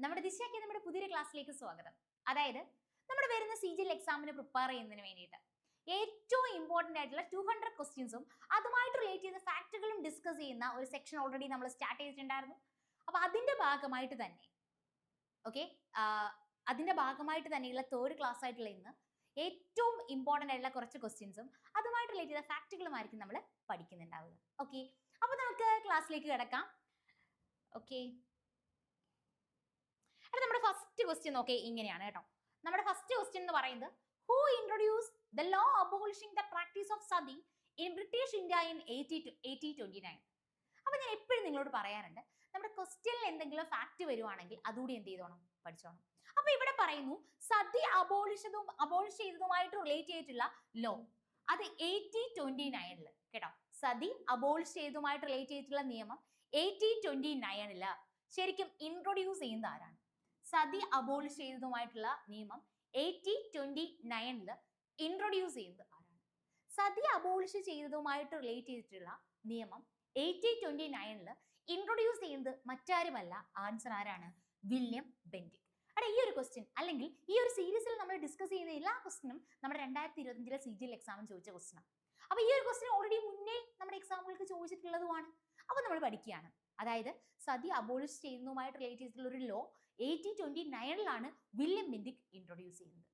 നമ്മുടെ ദിശയ്ക്ക് നമ്മുടെ പുതിയൊരു ക്ലാസ്സിലേക്ക് സ്വാഗതം. അതായത് നമ്മുടെ വരുന്ന CGL എക്സാമിന് പ്രിപ്പയർ ചെയ്യുന്നതിന് വേണ്ടിയിട്ട് ഏറ്റവും ഇമ്പോർട്ടന്റ് ആയിട്ടുള്ള 200 ക്വസ്റ്റ്യൻസും അതുമായിട്ട് റിലേറ്റ് ചെയ്ത ഫാക്റ്റുകളും ഡിസ്കസ് ചെയ്യുന്ന ഒരു സെക്ഷൻ ഓൾറെഡി നമ്മൾ സ്റ്റാർട്ട് ചെയ്തിട്ടുണ്ടായിരുന്നു. അപ്പൊ അതിന്റെ ഭാഗമായിട്ട് തന്നെ അതിന്റെ ഭാഗമായിട്ട് തന്നെയുള്ള തേർഡ് ക്ലാസ് ആയിട്ടുള്ള ഇന്ന് ഏറ്റവും ഇമ്പോർട്ടന്റ് ആയിട്ടുള്ള കുറച്ച് ക്വസ്റ്റ്യൻസും അതുമായിട്ട് റിലേറ്റ് ചെയ്ത ഫാക്റ്റുകളുമായിരിക്കും നമ്മൾ പഠിക്കുന്നുണ്ടാവുക. ഓക്കെ, അപ്പൊ നമുക്ക് ക്ലാസ്സിലേക്ക് കിടക്കാം. ഓക്കെ, നമ്മുടെ ഫസ്റ്റ് ക്വസ്റ്റ്യൻ നോക്കേ ഇങ്ങനെയാണ് കേട്ടോ. നമ്മുടെ ഫസ്റ്റ് ക്വസ്റ്റ്യൻ എന്ന് പറയുന്നത് who introduce the law abolishing the practice of Sati in British India in 1829. അപ്പൊ ഞാൻ എപ്പോഴും നിങ്ങളോട് പറയാറുണ്ട്, നമ്മുടെ ക്വസ്റ്റ്യനിൽ എന്തെങ്കിലും ഫാക്ട് വരുവാണെങ്കിൽ അതുകൂടി എന്ത് ചെയ്തോണം, പഠിച്ചോണം. അപ്പൊ ഇവിടെ പറയുന്നു സതി അബോളിഷ് ചെയ്തതുമായിട്ട് റിലേറ്റ് ചെയ്തിട്ടുള്ള ലോ അത് 1829 കേട്ടോ. സതി അബോളിഷ് ചെയ്തതുമായിട്ട് റിലേറ്റ് ചെയ്തിട്ടുള്ള നിയമം 1829 ശരിക്കും ഇൻട്രൊഡ്യൂസ് ചെയ്യുന്നത് ആരാണ്? സതി അബോളിഷ് ചെയ്തതുമായിട്ടുള്ള നിയമം 1829 ഇൻട്രൊഡ്യൂസ് ചെയ്യുന്നത് ആരാണ്? സതി അബോളിഷ് ചെയ്തതുമായിട്ട് റിലേറ്റ് ചെയ്തിട്ടുള്ള നിയമം 1829 ഇൻട്രൊഡ്യൂസ് ചെയ്യുന്നത് മറ്റാരുമല്ല, ആൻസർ ആരാണ്? William Bentinck. ഈ ഒരു ക്വസ്റ്റ്യൻ അല്ലെങ്കിൽ ഈ ഒരു സീരീസിൽ നമ്മൾ ഡിസ്കസ് ചെയ്യുന്ന എല്ലാ ക്വസ്റ്റ്യനും നമ്മുടെ 2025 CGL എക്സാമിന് ചോദിച്ച ക്വസ്റ്റ്യനാണ്. അപ്പൊ ഈ ഒരു ക്വസ്റ്റ്യൻ ഓൾറെഡി മുന്നേ നമ്മുടെ എക്സാമുകൾക്ക് ചോദിച്ചിട്ടുള്ളതുമാണ്. അപ്പൊ നമ്മൾ പഠിക്കുകയാണ്. അതായത് സതി അബോളിഷ് ചെയ്യുന്നതുമായിട്ട് റിലേറ്റ് ചെയ്തിട്ടുള്ള ഒരു ലോ 1829 വില്യം ബെന്റിക് ഇൻട്രൊഡ്യൂസ് ചെയ്യുന്നത്.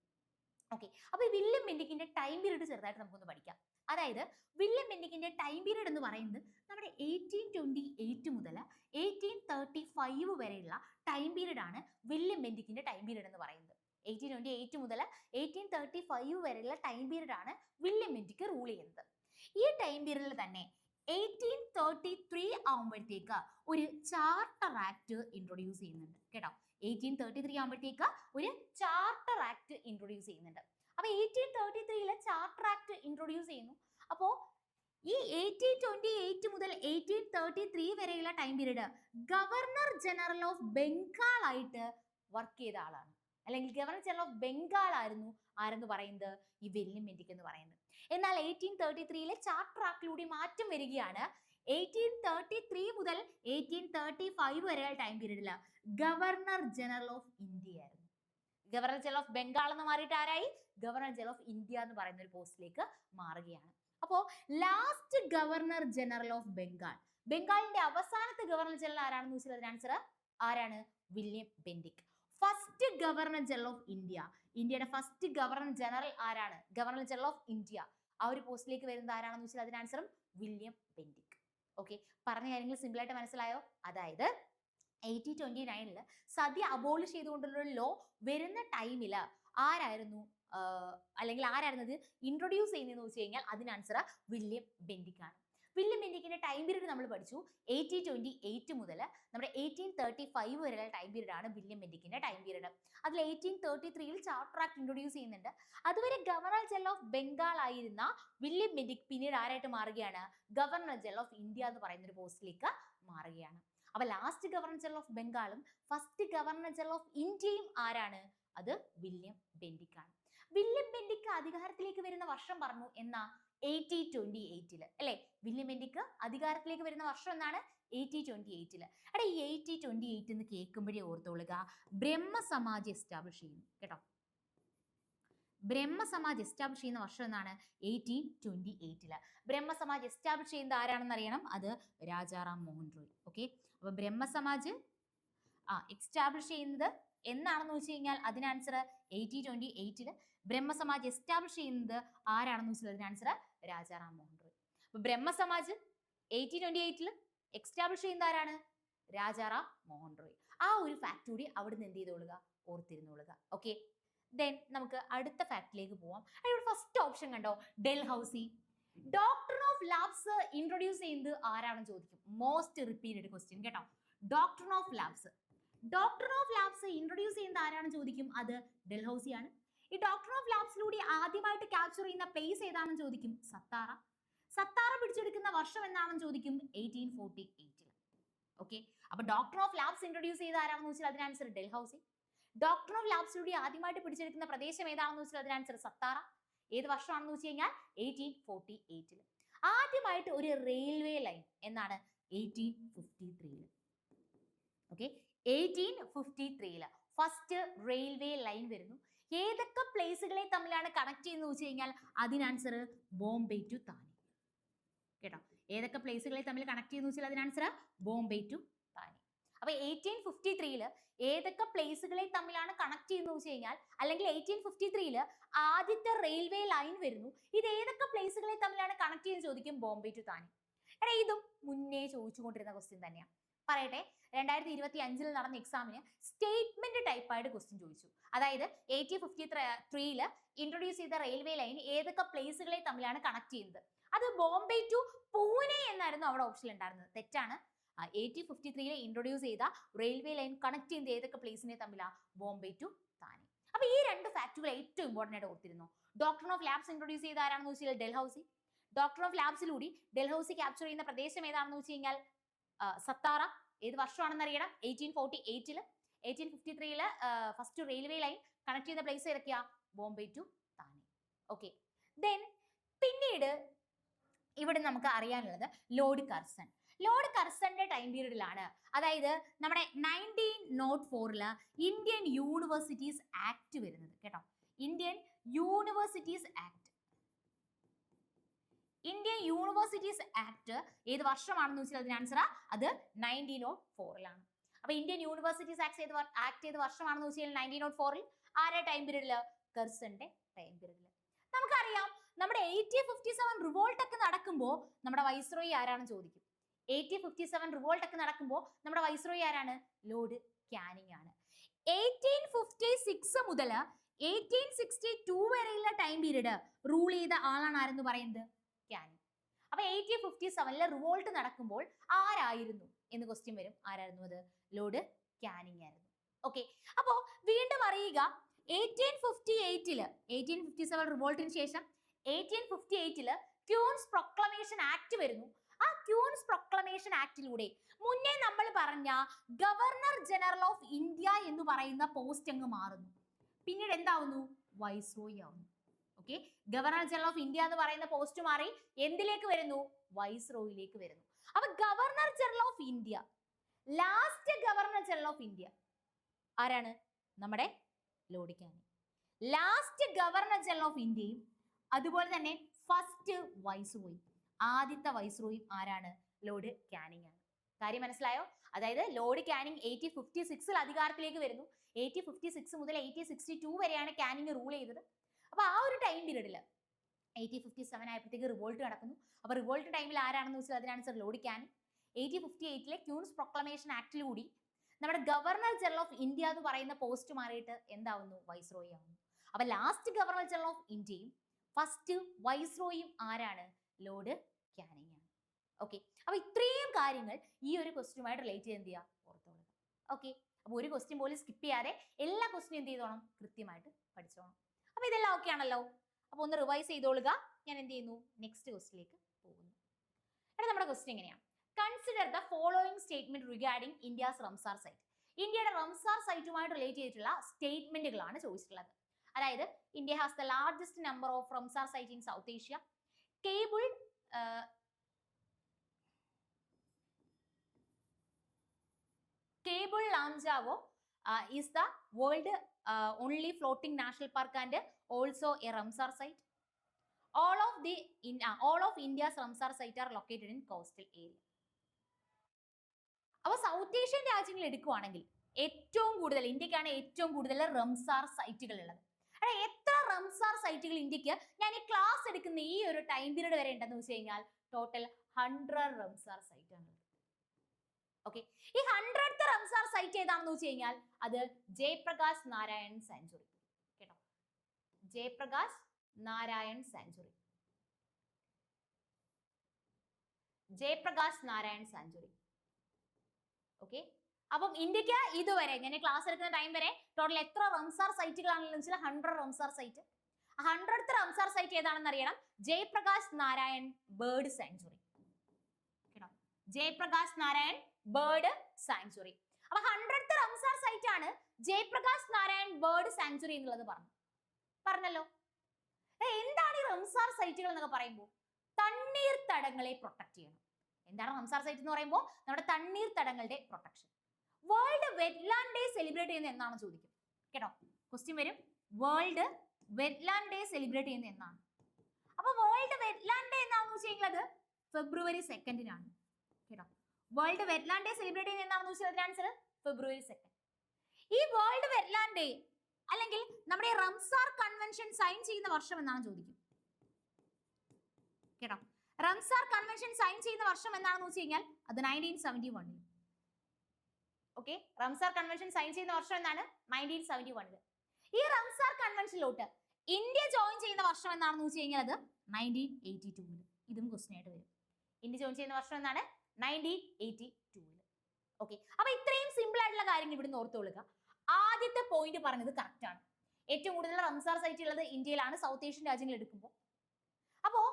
ഓക്കെ, അപ്പൊ ഈ വില്യം ബെന്റിക്കിന്റെ ടൈം പീരീഡ് ചെറുതായിട്ട് നമുക്കൊന്ന് പഠിക്കാം. അതായത് വില്യം ബെന്റിക്കിന്റെ ടൈം പീരീഡ് എന്ന് പറയുന്നത് നമ്മുടെ 1828 മുതൽ 1835 വരെയുള്ള ടൈം പീരീഡ് ആണ് വില്യം ബെന്റിക്കിന്റെ ടൈം പീരീഡ് എന്ന് പറയുന്നത്. 1828 മുതൽ 1835 വരെയുള്ള ടൈം പീരീഡ് ആണ് വില്യം ബെന്റിക് റൂൾ ചെയ്യുന്നത്. ഈ ടൈം പീരീഡിൽ തന്നെ 1833 ആകുമ്പോഴത്തേക്ക് ഒരു ചാർട്ടർ ആക്ട് ഇൻട്രൊഡ്യൂസ് ചെയ്യുന്നുണ്ട് കേട്ടോ. 1833 ആകുമ്പോഴത്തേക്ക് ഒരു ചാർട്ടർ ആക്ട് ഇൻട്രൊഡ്യൂസ് ചെയ്യുന്നുണ്ട്. അപ്പൊ 1833 ചാർട്ടർ ആക്ട് ഇൻട്രൊഡ്യൂസ് ചെയ്യുന്നു. അപ്പോ ഈ 1828 മുതൽ 1833 വരെയുള്ള time period governor general of Bengal ആയിട്ട് വർക്ക് ചെയ്ത ആളാണ്, അല്ലെങ്കിൽ ഗവർണർ ജനറൽ ഓഫ് ബംഗാൾ ആയിരുന്നു ആരെന്ന് പറയുന്നത്? ഈ വില്യം ബെന്റിക് എന്ന് പറയുന്നത്. എന്നാൽ 1833 ചാർട്ടർ ആക്ടിലൂടെ മാറ്റം വരികയാണ്. 1833 മുതൽ 1835 വരെയുള്ള ടൈം പീരീഡിൽ ഗവർണർ ജനറൽ ഓഫ് ഇന്ത്യ ആയിരുന്നു. ഗവർണർ ജനറൽ ഓഫ് ബംഗാൾ എന്ന് മാറിയിട്ട് ആരായി? ഗവർണർ ജനറൽ ഓഫ് ഇന്ത്യ എന്ന് പറയുന്ന ഒരു പോസ്റ്റിലേക്ക് മാറുകയാണ്. അപ്പോ ലാസ്റ്റ് ഗവർണർ ജനറൽ ഓഫ് ബംഗാളിന്റെ അവസാനത്തെ ഗവർണർ ജനറൽ ആരാണെന്ന് വെച്ചാൽ അതിന് ആൻസർ ആരാണ്? William Bentinck. First governor general of ഇന്ത്യയുടെ ഫസ്റ്റ് ഗവർണർ ജനറൽ ആരാണ്? Governor general of India. ആ ഒരു പോസ്റ്റിലേക്ക് വരുന്നത് ആരാണെന്ന് വെച്ചാൽ അതിന് ആൻസറും വില്യം ബെന്റിക്. ഓക്കെ, പറഞ്ഞ കാര്യങ്ങൾ സിമ്പിൾ ആയിട്ട് മനസ്സിലായോ? അതായത് 1829 സതി അബോളിഷ് ചെയ്തുകൊണ്ടുള്ള ലോ വരുന്ന ടൈമില് ആരായിരുന്നു അല്ലെങ്കിൽ ആരായിരുന്നത് ഇൻട്രൊഡ്യൂസ് ചെയ്യുന്നതെന്ന് വെച്ച് കഴിഞ്ഞാൽ അതിന് ആൻസർ വില്യം ബെന്റിക് ആണ്. വില്യം ബെന്റിക്കിന്റെ ടൈം പീരീഡ് നമ്മൾ പഠിച്ചു. 1828 മുതൽ നമ്മുടെ 1835 വരെയുള്ള ടൈം പീരീഡ് ആണ് വില്യം ബെന്റിക്കിന്റെ ടൈം പീരീഡ്. അതിൽ 1833 ചാർട്ടർ ആക്ട് ഇൻട്രൊഡ്യൂസ് ചെയ്യുന്നുണ്ട്. അതുവരെ ഗവർണർ ജനറൽ ഓഫ് ബംഗാൾ ആയിരുന്ന വില്യം ബെന്റിക് പിന്നീട് ആരായിട്ട് മാറുകയാണ്? ഗവർണർ ജനറൽ ഓഫ് ഇന്ത്യ എന്ന് പറയുന്ന ഒരു പോസ്റ്റിലേക്ക് മാറുകയാണ്. അപ്പൊ ലാസ്റ്റ് ഗവർണർ ജനറൽ ഓഫ് ബംഗാളും ഫസ്റ്റ് ഗവർണർ ജനറൽ ഓഫ് ഇന്ത്യയും ആരാണ്? അത് വില്യം ബെന്റിക് ആണ്. വില്യം ബെന്റിക് അധികാരത്തിലേക്ക് വരുന്ന വർഷം പറഞ്ഞു എന്നാ? 1828 അല്ലെ? വില്യം ബെന്റിക് അധികാരത്തിലേക്ക് വരുന്ന വർഷം എന്നാണ്? 1828. ഈ 1828 എന്ന് കേൾക്കുമ്പോഴേ ഓർത്തോളുക, ബ്രഹ്മസമാജ് എസ്റ്റാബ്ലിഷ് ചെയ്യുന്നു കേട്ടോ. ബ്രഹ്മസമാജ് എസ്റ്റാബ്ലിഷ് ചെയ്യുന്ന വർഷം എന്നാണ്? 1828. ബ്രഹ്മസമാജ് എസ്റ്റാബ്ലിഷ് ചെയ്യുന്നത് ആരാണെന്ന് അറിയണം, അത് രാജാറാം മോഹൻ റോയ്. ഓക്കെ, അപ്പൊ ബ്രഹ്മസമാജ് എസ്റ്റാബ്ലിഷ് ചെയ്യുന്നത് എന്നാണെന്ന് വെച്ച് കഴിഞ്ഞാൽ അതിന് ആൻസർ 1828. ബ്രഹ്മസമാജ് എസ്റ്റാബ്ലിഷ് ചെയ്യുന്നത് ആരാണെന്ന് വെച്ചാൽ അതിന് ആൻസർ രാജാറാം മോഹൻ റോയ്. അപ്പൊ ബ്രഹ്മസമാജ് 1828 എസ്റ്റാബ്ലിഷ് ചെയ്യുന്നത് ആരാണ്? രാജാറാം മോഹൻ റോയ്. ആ ഒരു ഫാക്ട് കൂടി അവിടുന്ന് എന്ത് ചെയ്തോളുക, ഓർത്തിരുന്നോളുക. ഓക്കെ, ദെൻ നമുക്ക് അടുത്ത ഫാക്ടിലേക്ക് പോവാം. ഇവിടെ ഫസ്റ്റ് ഓപ്ഷൻ കണ്ടോ, Dalhousie. Doctor of lapse introduce ചെയ്യുന്നത് ആരാണെന്ന് ചോദിക്കും. മോസ്റ്റ് റിപ്പീറ്റഡ് ക്വസ്റ്റ്യൻ കേട്ടോ. ഡോക്ടർ ഓഫ് ലാബ്സ് ഇൻട്രൊഡ്യൂസ് ചെയ്യുന്നത് ആരാണെന്ന് ചോദിക്കും. അത് ഡെൽഹൌസി ആണ്. ഈ ഡോക്ടർ ഓഫ് ലാബ്സിലൂടെ ആദ്യമായിട്ട് ക്യാപ്ചർ ചെയ്യുന്ന പ്ലേസ് ഏതാണെന്ന് ചോദിക്കും. സത്താറ പിടിച്ചെടുക്കുന്ന വർഷം എന്നാണെന്ന് ചോദിക്കും. 1848. ഓക്കെ, അപ്പൊ ഡോക്ടർ ഓഫ് ലാബ്സ് ഇൻട്രൊഡ്യൂസ് ചെയ്ത ആരാണെന്ന് വെച്ചാൽ അതിന് ആൻസർ ഡെൽഹൌസി. ഡോക്ടർ ഓഫ് ലാബ്സിലൂടെ ആദ്യമായിട്ട് പിടിച്ചെടുക്കുന്ന പ്രദേശം ഏതാണെന്ന് വെച്ചാൽ അതിന് ആൻസർ സത്താറ. ഏത് വർഷമാണെന്ന് വെച്ച് കഴിഞ്ഞാൽ 1848. ആദ്യമായിട്ട് ഒരു റെയിൽവേ ലൈൻ എന്നാണ്? 1853. ഓക്കെ, 1853 ഫസ്റ്റ് റെയിൽവേ ലൈൻ വരുന്നു. ഏതൊക്കെ പ്ലേസുകളെ തമ്മിലാണ് കണക്ട് ചെയ്യുന്നത് വെച്ച് കഴിഞ്ഞാൽ അതിന് ആൻസർ ബോംബെ ടു താനെ. കേട്ടോ, ഏതൊക്കെ പ്ലേസുകളെ തമ്മിൽ കണക്ട് ചെയ്യുന്ന വെച്ചാൽ അതിന് ആൻസർ ബോംബെ ടു താനെ. അപ്പൊ 1853 ഏതൊക്കെ പ്ലേസുകളെ തമ്മിലാണ് കണക്ട് ചെയ്യുന്നത് വെച്ച് കഴിഞ്ഞാൽ, അല്ലെങ്കിൽ 1853 ആദ്യത്തെ റെയിൽവേ ലൈൻ വരുന്നു. ഇത് ഏതൊക്കെ പ്ലേസുകളെ തമ്മിലാണ് കണക്ട് ചെയ്യുന്നത് ചോദിക്കും, ബോംബെ ടു താനെ. എടാ, ഇതും മുന്നേ ചോദിച്ചുകൊണ്ടിരുന്ന ക്വസ്റ്റ്യൻ തന്നെയാണ്. പറയട്ടെ, 2025 നടന്ന എക്സാമിന് സ്റ്റേറ്റ്മെന്റ് ടൈപ്പ് ആയിട്ട് ക്വസ്റ്റ്യൻ ചോദിച്ചു. അതായത് 1853 ഇൻട്രൊഡ്യൂസ് ചെയ്ത റെയിൽവേ ലൈൻ ഏതൊക്കെ പ്ലേസുകളെ തമ്മിലാണ് കണക്ട് ചെയ്യുന്നത്. അത് ബോംബെ ടു പൂനെ എന്നായിരുന്നു അവിടെ ഓപ്ഷൻ ഉണ്ടായിരുന്നത്. തെറ്റാണ്. 1853 ഇൻട്രൊഡ്യൂസ് ചെയ്ത റെയിൽവേ ലൈൻ കണക്ട് ചെയ്യുന്ന ഏതൊക്കെ പ്ലേസിനെ തമ്മിലാണ്, ബോംബെ ടു താനെ. അപ്പൊ ഈ രണ്ട് ഫാക്ടുകൾ ഏറ്റവും ഇമ്പോർട്ടന്റ് ആയിട്ട് ഓർത്തിരുന്നു. ഡോക്ടർ ഓഫ് ലാബ്സ് ഇൻട്രൊഡ്യൂസ് ചെയ്ത ആരാണെന്ന് വെച്ചാൽ ഡൽഹൌസി. ഡോക്ടർ ഓഫ് ലാബ്സിലൂടെ ഡൽഹൌസി ക്യാപ്ചർ ചെയ്യുന്ന പ്രദേശം ഏതാണെന്ന് വെച്ച് കഴിഞ്ഞാൽ സത്താറ. ഏത് വർഷമാണെന്ന് അറിയണം, 1848. 1853 ഫസ്റ്റ് റെയിൽവേ ലൈൻ കണക്ട് ചെയ്ത പ്ലേസ് ഏതൊക്കെയാ, Bombay to Thane. Okay, then പിന്നീട് ഇവിടെ നമുക്ക് അറിയാനുള്ളത് ലോർഡ് കർസൺ. ലോർഡ് കർസന്റെ ടൈം പീരീഡിലാണ്, അതായത് നമ്മുടെ 1904 ഇന്ത്യൻ യൂണിവേഴ്സിറ്റീസ് ആക്ട് വരുന്നത്. കേട്ടോ, Indian universities act. Indian universities act ഏത് വർഷമാണെന്ന് വെച്ചാൽ അതിന് ആൻസർ അത് 1904 അപ്പൊ ഇന്ത്യൻ യൂണിവേഴ്സിറ്റീസ് ആക്ട് ഏത് വർഷമാണെന്ന് വെച്ചാൽ 1904. ആരുടെ ടൈം പീരീഡിൽ, കർസന്റെ ടൈം പീരീഡിൽ. നമുക്കറിയാം, നമ്മുടെ 1857 റിവോൾട്ട് ഒക്കെ നടക്കുമ്പോൾ നമ്മുടെ വൈസ്രോയി ആരാണെന്ന് ചോദിക്കും. 1857 റിവോൾട്ട് ഒക്കെ നടക്കുമ്പോൾ നമ്മുടെ വൈസ്രോയി ആരാണ്, ലോർഡ് കാനിങ് ആണ്. 1856 മുതൽ 1862 വരെയുള്ള ടൈം പീരീഡ് റൂൾ ചെയ്ത ആളാണ് ആരെന്ന് പറയുന്നത്, കാനിങ്. അപ്പൊ 1857 റിവോൾട്ട് നടക്കുമ്പോൾ ആരായിരുന്നു എന്ന് ക്വസ്റ്റ്യൻ വരും. ആരായിരുന്നു അത്, ലോർഡ് കാനിങ് ആയിരുന്നു. ഓക്കെ, അപ്പോ വീണ്ടും അറിയുക, 1857 റിവോൾട്ടിന് ശേഷം 1858 ക്യൂൻസ് പ്രൊക്ലമേഷൻ ആക്ട് വരുന്നു. ആ ക്യൂൻസ് പ്രൊക്ലമേഷൻ ആക്ടിലൂടെ മുന്നേ നമ്മൾ പറഞ്ഞ ഗവർണർ ജനറൽ ഓഫ് ഇന്ത്യ എന്ന് പറയുന്ന പോസ്റ്റ് അങ്ങ് മാറുന്നു. പിന്നീട് എന്താവുന്നു, വൈസ്രോയി ആവുന്നു. Okay, governor general of India എന്ന് പറയുന്ന പോസ്റ്റ് മാറി എന്തിലേക്ക് വരുന്നു, വൈസ്രോയിലേക്ക് വരുന്നു. അപ്പൊ governor general of India, last governor general of India ആരാണ്, നമ്മുടെ Lord Canning. Last governor general of ഇന്ത്യയും അതുപോലെ തന്നെ ഫസ്റ്റ് വൈസ്രോയി, ആദ്യത്തെ വൈസ്രോയും ആരാണ്, ലോർഡ് കാനിങ് ആണ്. കാര്യം മനസ്സിലായോ? അതായത് ലോർഡ് കാനിങ് 1856 അധികാരത്തിലേക്ക് വരുന്നു. 1856 മുതൽ 1862 വരെയാണ് കാനിങ് റൂൾ ചെയ്തത്. അപ്പൊ ആ ഒരു ടൈം പീരീഡിൽ 1857 ആയപ്പോഴത്തേക്ക് റിവോൾട്ട് നടക്കുന്നു. അപ്പൊ റിവോൾട്ട് ടൈമിൽ ആരാണെന്ന് വെച്ചാൽ അതിന് ആൻസർ ലോർഡ് കാനിങ്. 1858 ക്യൂൻസ് പ്രൊക്ലമേഷൻ ആക്ടിലൂടെ നമ്മുടെ ഗവർണർ ജനറൽ ഓഫ് ഇന്ത്യ എന്ന് പറയുന്ന പോസ്റ്റ് മാറിയിട്ട് എന്താവുന്നു, വൈസ്രോയി ആവുന്നു. അപ്പൊ ലാസ്റ്റ് ഗവർണർ ജനറൽ ഓഫ് ഇന്ത്യയും ഫസ്റ്റ് വൈസ്രോയും ആരാണ്, ലോർഡ് കാനിങ് ആണ്. ഓക്കെ, അപ്പൊ ഇത്രയും കാര്യങ്ങൾ ഈ ഒരു ക്വസ്റ്റ്യനുമായിട്ട് റിലേറ്റ് ചെയ്ത് എന്ത് ചെയ്യുക, ഓർത്തോളുക. ഓക്കെ, അപ്പൊ ഒരു ക്വസ്റ്റ്യൻ പോലും സ്കിപ്പ് ചെയ്യാതെ എല്ലാ ക്വസ്റ്റ്യനും എന്ത് ചെയ്തോണം, കൃത്യമായിട്ട് പഠിച്ചോണം. അപ്പൊ ഇതെല്ലാം ഓക്കെ ആണല്ലോ. അപ്പൊ ഒന്ന് റിവൈസ് ചെയ്തോളുക. ഞാൻ എന്ത് ചെയ്യുന്നു, നെക്സ്റ്റ് ക്വസ്റ്റ്യനിലേക്ക് പോകുന്നു. എടാ, നമ്മുടെ ക്വസ്റ്റ്യൻ എങ്ങനെയാണ്, consider the following statement regarding India's Ramsar site. ഇന്ത്യയുടെ റംസാർ സൈറ്റുമായിട്ട് റിലേറ്റ് ചെയ്തിട്ടുള്ള സ്റ്റേറ്റ്മെന്റുകളാണ് ചോദിച്ചിട്ടുള്ളത്. അതായത് India has the largest number of Ramsar site in South Asia. Keibul Lamjao is the world only floating national park and also a Ramsar site. All of India's Ramsar sites are located in coastal area. അപ്പോൾ south Asian രാജ്യങ്ങൾ എടുക്കുവാണെങ്കിൽ ഏറ്റവും കൂടുതൽ ഇന്ത്യക്കാണ് ഏറ്റവും കൂടുതൽ Ramsar സൈറ്റുകൾ ഉള്ളത്. എത്ര റംസാർ സൈറ്റുകൾ ഇന്ത്യക്ക് ഞാൻ ഈ ക്ലാസ് എടുക്കുന്ന ഈ ഒരു ടൈം പീരീഡ് വരെ ഉണ്ടെന്ന് വെച്ച് കഴിഞ്ഞാൽ ടോട്ടൽ 100 റംസാർ സൈറ്റ് ആണ്. ഓക്കെ, ഈ 100th റംസാർ സൈറ്റ് ഏതാണെന്ന് വെച്ച് കഴിഞ്ഞാൽ അത് ജയപ്രകാശ് നാരായൺ സാങ്ച്വറി. കേട്ടോ, Jayaprakash Narayan sanctuary. Jayaprakash Narayan sanctuary. Okay, അപ്പം ഇന്ത്യക്ക് ഇതുവരെ ഞാൻ ക്ലാസ് എടുക്കുന്ന ടൈം വരെ ടോട്ടൽ എത്ര റംസാർ സൈറ്റുകളാണെന്ന് വെച്ചാൽ 100 Ramsar site. 100th Ramsar site ഏതാണെന്ന് അറിയണം, ജയപ്രകാശ് നാരായൺ ബേർഡ് സാങ്ച്വറി. കേട്ടോ, ജയപ്രകാശ് നാരായൺ ബേർഡ് സാങ്ച്വറി. അപ്പൊ 100th റംസാർ സൈറ്റ് ആണ് ജയപ്രകാശ് നാരായൺ ബേർഡ് സാങ്ച്വറി എന്നുള്ളത് പറഞ്ഞല്ലോ. എന്താണ് ഈ റംസാർ സൈറ്റുകൾ എന്നൊക്കെ പറയുമ്പോൾ, തണ്ണീർത്തടങ്ങളെ പ്രൊട്ടക്ട് ചെയ്യണം. എന്താണ് റംസാർ സൈറ്റ് എന്ന് പറയുമ്പോൾ, നമ്മുടെ തണ്ണീർത്തടങ്ങളുടെ protection. World wetland day celebrate ചെയ്യുന്നത് എന്നാണ് ചോദിക്കും കേട്ടോ. ക്വസ്റ്റ്യൻ വരും, വേൾഡ് വെറ്റ്ലാൻഡ് ഡേ സെലിബ്രേറ്റ് ചെയ്യുന്നത് എന്നാണ്. അപ്പൊ വേൾഡ് വെറ്റ്ലാൻഡ് ഡേ എന്നാണെന്ന് വെച്ചാൽ ഫെബ്രുവരി 2 കേട്ടോ. വേൾഡ് വെറ്റ്ലാൻഡ് ഡേ സെലിബ്രേറ്റ് ചെയ്യുന്നത് എന്നാണെന്ന് വെച്ചാൽ ആൻസർ ഫെബ്രുവരി 2. ഈ വേൾഡ് വെറ്റ്ലാൻഡ് ഡേ അല്ലെങ്കിൽ നമ്മുടെ റംസാർ കൺവെൻഷൻ സൈൻ ചെയ്യുന്ന വർഷം എന്നാണ് ചോദിക്കും കേട്ടോ. റംസാർ കൺവെൻഷൻ സൈൻ ചെയ്യുന്ന വർഷം എന്താണെന്ന് വെച്ച് കഴിഞ്ഞാൽ അത് 1971. ഓക്കെ, റംസാർ കൺവെൻഷൻ സൈൻ ചെയ്യുന്ന വർഷം എന്താണ്? 1971. ഈ റംസാർ കൺവെൻഷനിലോട്ട് ഇന്ത്യ ജോയിൻ ചെയ്യുന്ന വർഷം എന്താണെന്ന് വെച്ച് കഴിഞ്ഞാൽ അത് 1982. ഇതും ക്വസ്റ്റ്യൻ ആയിട്ട് വരും. ഇന്ത്യ ജോയിൻ ചെയ്യുന്ന വർഷം എന്താണ്? 1982. ഓക്കെ, അപ്പൊ ഇത്രയും സിമ്പിൾ ആയിട്ടുള്ള കാര്യങ്ങൾ ഇവിടുന്ന് ഓർത്തുകൊള്ളുക. ആദ്യത്തെ പോയിന്റ് പറഞ്ഞത് കറക്റ്റ് ആണ്. ഏറ്റവും കൂടുതൽ റംസാർ സൈറ്റ് ഉള്ളത് ഇന്ത്യയിലാണ്, സൗത്ത് ഏഷ്യൻ രാജ്യങ്ങൾ എടുക്കുമ്പോൾ. അപ്പോ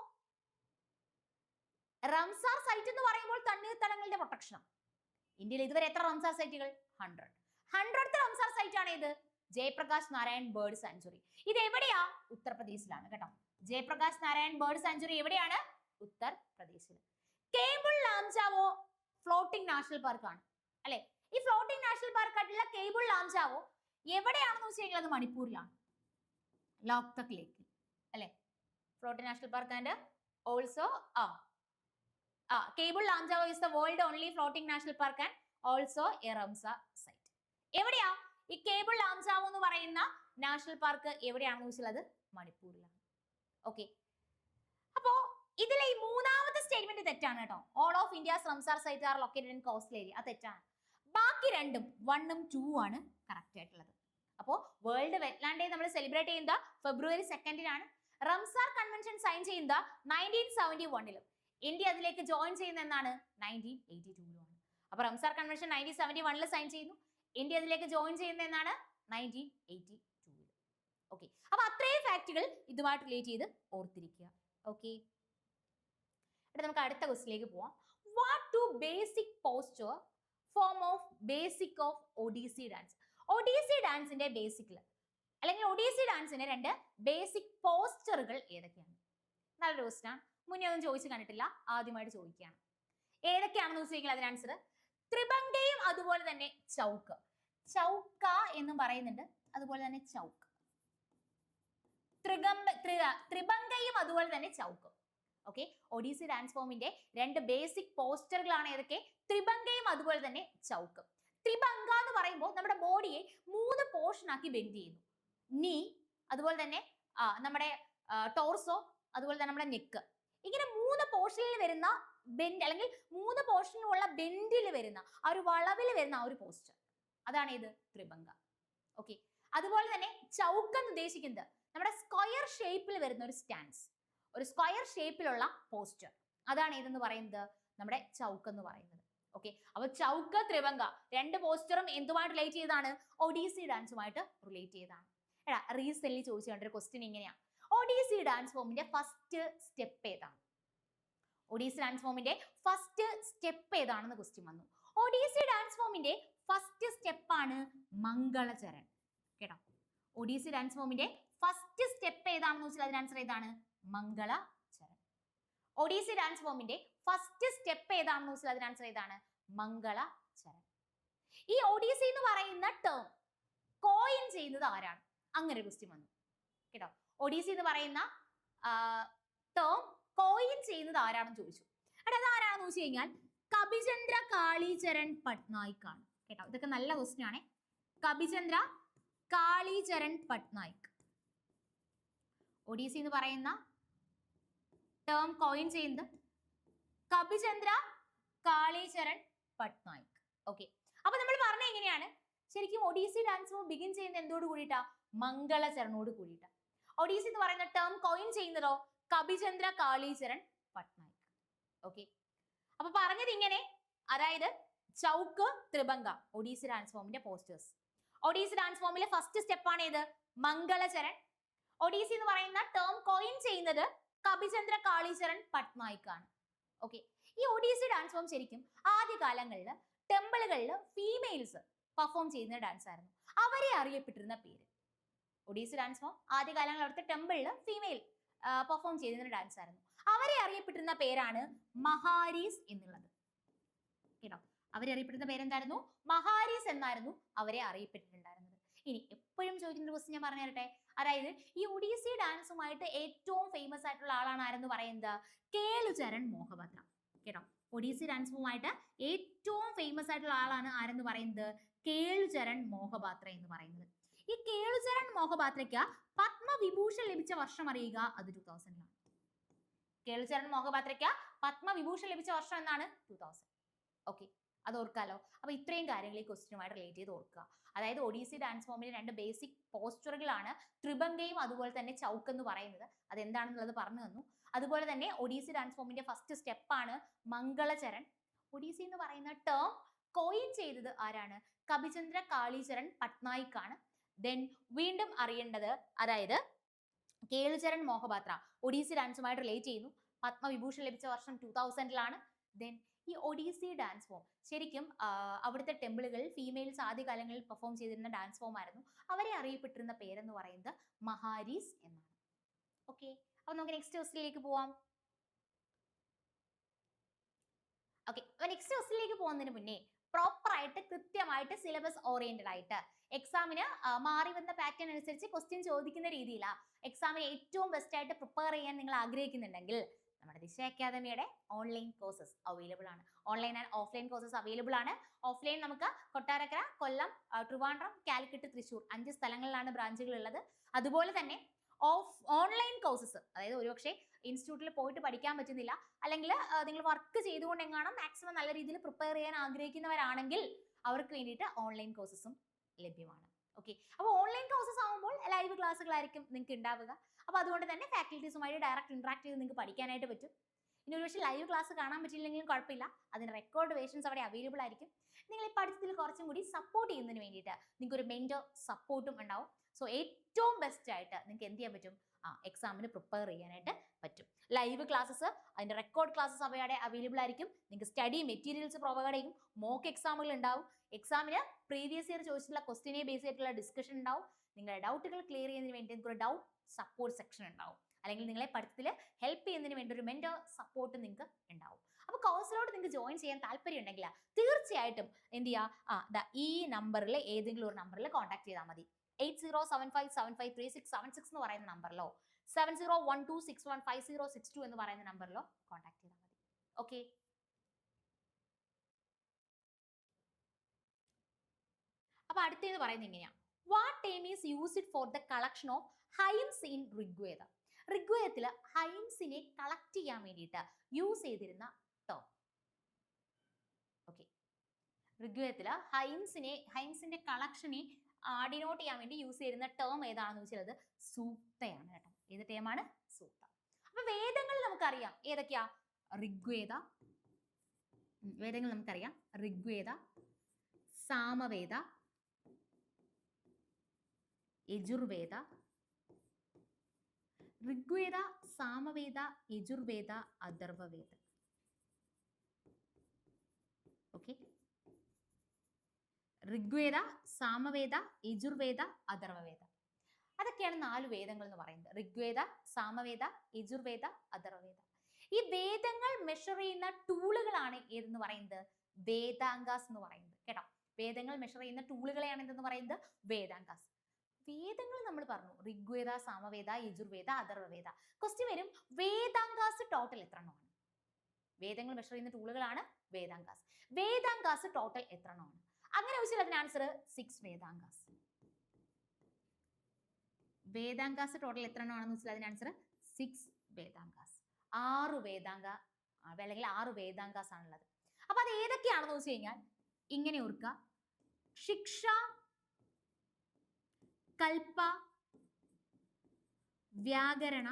റംസാർ സൈറ്റ് എന്ന് പറയുമ്പോൾ തണ്ണീർത്തടങ്ങളുടെ പ്രൊട്ടക്ഷൻ. ഇന്ത്യയിൽ ഇതുവരെ എത്ര റംസാർ സൈറ്റുകൾ? 100. 100th റംസാർ സൈറ്റ് ആണ് ഇത് ജയപ്രകാശ് നാരായൺ ബേർഡ് സാങ്ച്വറി. ഇത് എവിടെയാ? ഉത്തർപ്രദേശിലാണ് കേട്ടോ. ജയപ്രകാശ് നാരായൺ ബേർഡ് സാങ്ച്വറി എവിടെയാണ്? ഉത്തർപ്രദേശിൽ. Keibul Lamjao floating national park ആണ് അല്ലെ. ഈ ഫ്ലോട്ടിംഗ് നാഷണൽ പാർക്ക് ആയിട്ടുള്ള കേബിൾ ലാംജാവോ എവിടെയാണെന്ന് വെച്ച് കഴിഞ്ഞാൽ അത് മണിപ്പൂരിലാണ്, ലോക്തക് ലേക്കിൽ അല്ലെ. Floating national park and also Keibul Lamjao is the world only floating national park and also a Ramsar site. എവിടെയാ ഈ കേബിൾ ലാംജാവോ എന്ന് പറയുന്ന നാഷണൽ പാർക്ക്? എവിടെയാണെന്ന് വെച്ചാൽ അത് മണിപ്പൂരിലാണ്. ഓക്കെ, അപ്പോ ഇതിലെ ഈ മൂന്നാമത്തെ സ്റ്റേറ്റ്മെന്റ് തെറ്റാണ് കേട്ടോ. All of India's Ramsar site are located in coastal area, അത് തെറ്റാണ്. ബാക്കി രണ്ടും 1 ഉം 2 ആണ് കറക്റ്റ് ആയിട്ടുള്ളത്. അപ്പോ വേൾഡ് വെറ്റ്ലാൻഡ് ഡേ നമ്മൾ സെലിബ്രേറ്റ് ചെയ്യുന്നത് ഫെബ്രുവരി 2 റംസാർ കൺവെൻഷൻ സൈൻ ചെയ്യുന്നത് 1971. ഇന്ത്യ അതിലേക്ക് ജോയിൻ ചെയ്യുന്ന എന്നാണ്? 1982. അപ്പൊ റംസാർ കൺവെൻഷൻ 1971 സൈൻ ചെയ്യുന്നു, ഇന്ത്യ അതിലേക്ക് ജോയിൻ ചെയ്യുന്ന എന്നാണ്? 1982. ഓക്കെ, അപ്പൊ അത്രയും ഫാക്ടുകൾ ഇതുമായിട്ട് റിലേറ്റ് ചെയ്ത് ഓർത്തിരിക്കുക. ഓക്കെ, നമുക്ക് അടുത്ത ക്വസ്റ്റിലേക്ക് പോവാം. What to basic posture form of basic of Odissi dance. Odissi ഡാൻസിന്റെ ബേസിക്കിൽ അല്ലെങ്കിൽ ഒഡീസി ഡാൻസിന്റെ 2 ബേസിക് പോസ്ചറുകൾ ഏതൊക്കെയാണ്? നല്ലൊരു ക്വസ്റ്റ്യൻ ആണ്, മുന്നേ ഒന്നും ചോദിച്ചു കണ്ടിട്ടില്ല, ആദ്യമായിട്ട് ചോദിക്കുകയാണ്. ഏതൊക്കെയാണെന്ന് ചോദിച്ചാൽ അതിന് ആൻസർ ത്രിഭംഗയും അതുപോലെ തന്നെ ചൗക്ക്. ചൗക്ക എന്നും പറയുന്നുണ്ട്, അതുപോലെ തന്നെ ചൗക്ക്. ത്രിഭംഗയും അതുപോലെ തന്നെ ചൗക്ക്. ഓക്കെ, ഒഡീസി ഡാൻസ് ഫോമിന്റെ 2 ബേസിക് പോസ്റ്ററുകളാണ് ഏതൊക്കെ? ത്രിഭംഗയും അതുപോലെ തന്നെ ചൗക്ക്. ത്രിഭംഗ എന്ന് പറയുമ്പോൾ നമ്മുടെ ബോഡിയെ 3 പോർഷൻ ആക്കി ബെൻഡ് ചെയ്യുന്നു. നീ, അതുപോലെ തന്നെ നമ്മുടെ ടോർസോ, അതുപോലെ തന്നെ നമ്മുടെ നെക്ക്. ഇങ്ങനെ 3 പോർഷനിൽ വരുന്ന ബെൻഡ് അല്ലെങ്കിൽ 3 പോർഷനിലുള്ള ബെൻഡിൽ വരുന്ന ആ ഒരു വളവിൽ വരുന്ന ആ ഒരു പോസ്റ്റർ, അതാണ് ഇത് ത്രിഭംഗ. ഓക്കെ, അതുപോലെ തന്നെ ചൗക്ക് എന്ന് ഉദ്ദേശിക്കുന്നത് നമ്മുടെ സ്ക്വയർ ഷേപ്പിൽ വരുന്ന ഒരു സ്റ്റാൻസ്, ഒരു സ്ക്വയർ ഷേപ്പിലുള്ള പോസ്റ്റർ, അതാണ് ഇതെന്ന് പറയുന്നത് നമ്മുടെ ചൗക്ക് എന്ന് പറയുന്നത്. ഓക്കെ, അപ്പൊ ചൗക്ക് ത്രിഭംഗ 2 പോസ്റ്ററും എന്തുമായിട്ട് റിലേറ്റ് ചെയ്താണ്? ഒഡീസി ഡാൻസുമായിട്ട് റിലേറ്റ് ചെയ്താണ്. എടാ, റീസെന്റ് ചോദിച്ചു കണ്ടൊരു ക്വസ്റ്റ്യൻ ഇങ്ങനെയാ, ഒഡീസി ഡാൻസ് ഫോമിന്റെ ഫസ്റ്റ് സ്റ്റെപ്പ് ഏതാണ്? ഒഡീസി ഡാൻസ് ഫോമിന്റെ ഫസ്റ്റ് സ്റ്റെപ്പ് ഏതാണെന്ന് ക്വസ്റ്റ്യൻ വന്നു. ഒഡീസി ഡാൻസ് ഫോമിന്റെ ഫസ്റ്റ് സ്റ്റെപ്പാണ് മംഗളചരൺ കേട്ടോ. ഒഡീസി ഡാൻസ് ഫോമിന്റെ ഫസ്റ്റ് സ്റ്റെപ്പ് ഏതാണെന്ന് വെച്ചാൽ അതിന് ആൻസർ ഏതാണ്? മംഗളചരൺ. ഒഡീസി ഡാൻസ് ഫോമിന്റെ ഫസ്റ്റ് സ്റ്റെപ്പ് ഏതാണെന്ന് വെച്ചാൽ അതിന് ആൻസർ ഏതാണ്? മംഗളചരൺ. ഈ ഒഡീസി എന്ന് പറയുന്ന ടേം കോയിൻ ചെയ്യുന്നത് ആരാണ്? അങ്ങനെ ഒരു ക്വസ്റ്റ്യൻ വന്നു കേട്ടോ. ഒഡീസി എന്ന് പറയുന്ന ടേം കോയിൻ ചെയ്യുന്നത് ആരാണെന്ന് ചോദിച്ചു. അത് ആരാണെന്ന് വെച്ച് കഴിഞ്ഞാൽ കബിചന്ദ്ര കാളിചരൺ പട്നായിക് ആണ് കേട്ടോ. ഇതൊക്കെ നല്ല ക്വസ്റ്റ്യൻ ആണ്. കബിചന്ദ്ര കാളിചരൺ പട്നായിക് ഒഡീസി എന്ന് പറയുന്ന ടേം കോയിൻ ചെയ്യുന്നത് കബിചന്ദ്ര കാളിചരൺ പട്നായിക്. ഓക്കെ, അപ്പൊ നമ്മൾ പറഞ്ഞ എങ്ങനെയാണ് ശരിക്കും ഒഡീസി ഡാൻസ് ഫോം ബിഗിൻ ചെയ്യുന്ന എന്തോട് കൂടിയിട്ടാ? മംഗളചരണോട് കൂടിയിട്ടാ. ഒഡീസി എന്ന് പറയുന്ന ടേം കോയിൻ ചെയ്യുന്നതോ കബിചന്ദ്ര കാളിചരൺ പട്നായിക്. ഓക്കെ, അപ്പൊ പറഞ്ഞത് ഇങ്ങനെ, അതായത് ചൗക്ക്, ത്രിഭംഗ ഒഡീസി ഡാൻസ് ഫോമിന്റെ പോസ്റ്റേഴ്സ്. ഒഡീസി ഡാൻസ് ഫോമിലെ ഫസ്റ്റ് സ്റ്റെപ്പ് ആണ് ഇത് മംഗളചരൺ. ഒഡീസി എന്ന് പറയുന്ന ടേം കോയിൻ ചെയ്യുന്നത് കബിചന്ദ്ര കാളിചരൺ പട്നായിക് ആണ്. ഓക്കെ, ഈ ഒഡീസി ഡാൻസ് ഫോം ശരിക്കും ആദ്യകാലങ്ങളിൽ ടെമ്പിളുകളിൽ ഫീമെയിൽസ് പെർഫോം ചെയ്യുന്ന ഡാൻസ് ആയിരുന്നു. അവരെ അറിയപ്പെട്ടിരുന്ന പേര് ഒഡീസി ഡാൻസ് ഫോം ആദ്യകാലങ്ങളിൽ അവിടുത്തെ ടെമ്പിളിൽ ഫീമെയിൽ പെർഫോം ചെയ്യുന്ന ഡാൻസ് ആയിരുന്നു. അവരെ അറിയപ്പെട്ടിരുന്ന പേരാണ് മഹാരീസ് എന്നുള്ളത് കേട്ടോ. അവരെ അറിയപ്പെടുന്ന പേരെന്തായിരുന്നു? മഹാരീസ് എന്നായിരുന്നു അവരെ അറിയപ്പെട്ടിട്ടുണ്ടായിരുന്നത്. ഇനി എപ്പോഴും ചോദിക്കുന്ന ഒരു ക്വസ്റ്റ്യൻ ഞാൻ പറഞ്ഞു തരട്ടെ. അതായത് ഈ ഒഡീസി ഡാൻസുമായിട്ട് ഏറ്റവും ഫേമസ് ആയിട്ടുള്ള ആളാണ് ആരെന്ന് പറയുന്നത്? കേളുചരൺ മോഹപാത്ര. കേട്ടോ, ഒഡീസി ഡാൻസുമായിട്ട് ഏറ്റവും ഫേമസ് ആയിട്ടുള്ള ആളാണ് ആരെന്ന് പറയുന്നത്? കേളുചരൺ മോഹപാത്ര എന്ന് പറയുന്നത്. ഈ കേളുചരൺ മോഹപാത്രയ്ക്ക് പത്മവിഭൂഷൺ ലഭിച്ച വർഷം അറിയുക, അത് 2000-ലാണ്. കേളുചരൺ മോഹപാത്രയ്ക്ക് പത്മവിഭൂഷൺ ലഭിച്ച വർഷം എന്നാണ്? 2000. ഓക്കെ, അത് ഓർക്കാലോ. അപ്പൊ ഇത്രയും കാര്യങ്ങൾ ഈ ക്വസ്റ്റ്യനുമായിട്ട് റിലേറ്റ് ചെയ്ത് ഓർക്കുക. അതായത് ഒഡീസി ഡാൻസ് ഫോമിന്റെ രണ്ട് ബേസിക് പോസ്ചറുകളാണ് ത്രിഭംഗയും അതുപോലെ തന്നെ ചൗക്ക് എന്ന് പറയുന്നത്. അതെന്താണെന്നുള്ളത് പറഞ്ഞു തന്നു. അതുപോലെ തന്നെ ഒഡീസി ഡാൻസ് ഫോമിന്റെ ഫസ്റ്റ് സ്റ്റെപ്പാണ് മംഗളചരൺ. ഒഡീസി എന്ന് പറയുന്ന ടേം കോയിൻ ചെയ്തത് ആരാണ്? കബിചന്ദ്ര കാളിചരൺ പട്നായിക് ആണ്. ദെൻ വീണ്ടും അറിയേണ്ടത്, അതായത് കേളുചരൺ മോഹപാത്ര ഒഡീസി ഡാൻസുമായിട്ട് റിലേറ്റ് ചെയ്യുന്നു. പത്മവിഭൂഷൺ ലഭിച്ച വർഷം 2000-ലാണ്. ദെൻ ഈ ഒഡീസി ഡാൻസ് ഫോം ശരിക്കും അവിടുത്തെ ടെമ്പിളുകളിൽ ഫീമെയിൽസ് ആദ്യകാലങ്ങളിൽ പെർഫോം ചെയ്തിരുന്ന ഡാൻസ് ഫോം ആയിരുന്നു. അവരെ അറിയപ്പെട്ടിരുന്ന പേരെന്ന് പറയുന്നത് മഹാരീസ് എന്നാണ്. ഓക്കെ, അപ്പൊ നമുക്ക് നെക്സ്റ്റ് ക്വസ്റ്റ്യനിലേക്ക് പോവാം. ഓക്കെ, അപ്പൊ നെക്സ്റ്റ് ക്വസ്റ്റ്യനിലേക്ക് പോകുന്നതിന് മുന്നേ പ്രോപ്പർ ആയിട്ട് കൃത്യമായിട്ട് സിലബസ് ഓറിയന്റഡ് ആയിട്ട് എക്സാമിന് മാറി വന്ന പാറ്റേൺ അനുസരിച്ച് ക്വസ്റ്റ്യൻ ചോദിക്കുന്ന രീതിയിലാണ് എക്സാമിന് ഏറ്റവും ബെസ്റ്റ് ആയിട്ട് പ്രിപ്പയർ ചെയ്യാൻ നിങ്ങൾ ആഗ്രഹിക്കുന്നുണ്ടെങ്കിൽ നമ്മുടെ ദിശ അക്കാദമിയുടെ ഓൺലൈൻ കോഴ്സസ് അവൈലബിൾ ആണ്. Online and offline courses available ആണ്. ഓഫ്ലൈൻ നമുക്ക് കൊട്ടാരക്കര, കൊല്ലം, ട്രിവാൻഡ്രം, കാലിക്കറ്റ്, തൃശ്ശൂർ 5 സ്ഥലങ്ങളിലാണ് ബ്രാഞ്ചുകൾ ഉള്ളത്. അതുപോലെ തന്നെ ഓൺലൈൻ കോഴ്സസ്, അതായത് ഒരുപക്ഷെ ഇൻസ്റ്റിറ്റ്യൂട്ടിൽ പോയിട്ട് പഠിക്കാൻ പറ്റുന്നില്ല, അല്ലെങ്കിൽ നിങ്ങൾ വർക്ക് ചെയ്തുകൊണ്ട് എങ്ങാനും മാക്സിമം നല്ല രീതിയിൽ പ്രിപ്പയർ ചെയ്യാൻ ആഗ്രഹിക്കുന്നവരാണെങ്കിൽ അവർക്ക് വേണ്ടിയിട്ട് ഓൺലൈൻ കോഴ്സസും ലഭ്യമാണ്. ഓക്കെ, അപ്പോൾ ഓൺലൈൻ കോഴ്സസ് ആകുമ്പോൾ ലൈവ് ക്ലാസ്സുകളായിരിക്കും നിങ്ങൾക്ക് ഉണ്ടാവുക. അപ്പോൾ അതുകൊണ്ട് തന്നെ ഫാക്കൽറ്റീസുമായിട്ട് ഡയറക്റ്റ് ഇന്ററാക്ട് ചെയ്ത് നിങ്ങൾക്ക് പഠിക്കാനായിട്ട് പറ്റും. ഇനി ഒരുപക്ഷെ ലൈവ് ക്ലാസ് കാണാൻ പറ്റില്ലെങ്കിലും കുഴപ്പമില്ല, അതിന് റെക്കോർഡ് വേർഷൻസ് അവിടെ അവൈലബിൾ ആയിരിക്കും. നിങ്ങൾ ഈ പഠിത്തത്തിൽ കുറച്ചും കൂടി സപ്പോർട്ട് ചെയ്യുന്നതിന് വേണ്ടിയിട്ട് നിങ്ങൾക്ക് ഒരു മെന്റർ സപ്പോർട്ടും ഉണ്ടാവും. സോ ഏറ്റവും ബെസ്റ്റ് ആയിട്ട് നിങ്ങൾക്ക് എന്ത് ചെയ്യാൻ പറ്റും? എക്സാമിന് പ്രിപ്പയർ ചെയ്യാനായിട്ട് പറ്റും. ലൈവ് ക്ലാസ്സസ്, അതിന്റെ റെക്കോർഡ് ക്ലാസ്സസ് അവയുടെ അവൈലബിൾ ആയിരിക്കും. നിങ്ങൾക്ക് സ്റ്റഡി മെറ്റീരിയൽസ് പ്രൊവൈഡ് ചെയ്യും. മോക്ക് എക്സാമുകൾ ഉണ്ടാവും. എക്സാമിന് പ്രീവിയസ് ഇയർ ചോദിച്ചിട്ടുള്ള ക്വസ്റ്റിനെ ബേസ് ചെയ്തിട്ടുള്ള ഡിസ്കഷൻ ഉണ്ടാവും. നിങ്ങളുടെ ഡൗട്ടുകൾ ക്ലിയർ ചെയ്യുന്നതിന് വേണ്ടി നിങ്ങൾക്ക് ഒരു ഡൗട്ട് സപ്പോർട്ട് സെക്ഷൻ ഉണ്ടാവും. അല്ലെങ്കിൽ നിങ്ങളെ പഠിത്തത്തിൽ ഹെൽപ്പ് ചെയ്യുന്നതിന് വേണ്ടി ഒരു മെന്റർ സപ്പോർട്ട് നിങ്ങൾക്ക് ഉണ്ടാവും. അപ്പോൾ കോഴ്സിലോട്ട് നിങ്ങൾക്ക് ജോയിൻ ചെയ്യാൻ താല്പര്യം ഉണ്ടെങ്കിൽ തീർച്ചയായിട്ടും എന്ത് ചെയ്യുക? ഈ നമ്പറിൽ ഏതെങ്കിലും ഒരു നമ്പറിൽ കോൺടാക്ട് ചെയ്താൽ മതി. 8075753676 എന്ന് പറയുന്ന നമ്പറിലോ 7012615062 എന്ന് പറയുന്ന നമ്പറിലോ കോൺടാക്ട് ചെയ്താൽ മതി. ഓക്കെ, അപ്പൊ അടുത്തേത് പറയുന്നത് ഇങ്ങനെയാണ്. What term is used for the collection of hymns in Rigveda? ഋഗ്വേദത്തിൽ ഹൈംസിനെ കളക്ട് ചെയ്യാൻ വേണ്ടിയിട്ട് യൂസ് ചെയ്തിരുന്ന ടേം. ഓക്കെ, ഋഗ്വേദത്തിൽ ഹൈംസിന്റെ കളക്ഷനെ ഡിനോട്ട് ചെയ്യാൻ വേണ്ടി യൂസ് ചെയ്യുന്ന ടേം ഏതാണെന്ന് വെച്ചാൽ അത് സൂക്തയാണ് കേട്ടോ. ഏത് ടേമാണ്? സൂക്ത. അപ്പൊ വേദങ്ങൾ നമുക്കറിയാം ഏതൊക്കെയാ? ഋഗ്വേദ, വേദങ്ങൾ നമുക്കറിയാം ഋഗ്വേദ, സാമവേദ, യജുർവേദ. ഋഗ്വേദ, സാമവേദ, യജുർവേദ, അഥർവവേദ. ഓക്കെ, ഋഗ്വേദ, സാമവേദ, യജുർവേദ, അഥർവവേദ. അതൊക്കെയാണ് 4 വേദങ്ങൾ എന്ന് പറയുന്നത്. ഋഗ്വേദ, സാമവേദ, യജുർവേദ, അഥർവവേദ. ഈ വേദങ്ങൾ മെഷർ ചെയ്യുന്ന ടൂളുകളാണ് ഏതെന്ന് പറയുന്നത്? വേദാംഗാസ് എന്ന് പറയുന്നത്. കേട്ടോ, വേദങ്ങൾ മെഷർ ചെയ്യുന്ന ടൂളുകളെയാണ് എന്തെന്ന് പറയുന്നത്? വേദാംഗാസ്. വേദങ്ങൾ നമ്മൾ പറഞ്ഞു ഋഗ്വേദ, സാമവേദ, യജുർവേദ, അഥർവവേദ. ക്വസ്റ്റ്യൻ വരും, വേദാംഗാസ് ടോട്ടൽ എത്ര എണ്ണമാണ്? വേദങ്ങൾ മെഷർ ചെയ്യുന്ന ടൂളുകളാണ് വേദാംഗാസ്. വേദാംഗാസ് ടോട്ടൽ എത്ര എണ്ണമാണ്? അങ്ങനെ ചോദിച്ചാൽ അതിന് ആൻസർ 6 വേദാംഗാസ്. വേദാംഗാസ് ടോട്ടൽ എത്ര എണ്ണമാണെന്ന് വെച്ചാൽ അതിന് ആൻസർ 6 വേദാംഗാസ്. 6 വേദാംഗ അല്ലെങ്കിൽ 6 വേദാംഗാസ് ആണുള്ളത്. അപ്പൊ അത് ഏതൊക്കെയാണെന്ന് വെച്ച് കഴിഞ്ഞാൽ ഇങ്ങനെ ഓർക്കുക: ശിക്ഷ, കൽപ്പ, വ്യാകരണ,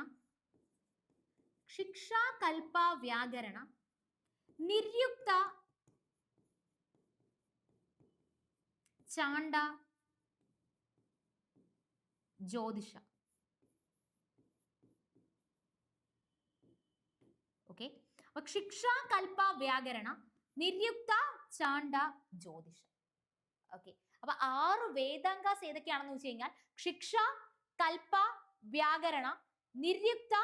ശിക്ഷ, കൽപ്പ, വ്യാകരണ, നിര്യുക്ത, ചാണ്ട, ജ്യോതിഷ. ഓക്കെ, അപ്പൊ ശിക്ഷ, കൽപ്പ, വ്യാകരണ, നിര്യുക്ത, ചാണ്ട, ജ്യോതിഷ. ഓക്കെ, അപ്പൊ 6 വേദാംഗാസ് ഏതൊക്കെയാണെന്ന് വെച്ച് കഴിഞ്ഞാൽ ശിക്ഷ, കൽപ്പ, വ്യാകരണ, നിര്യുക്ത,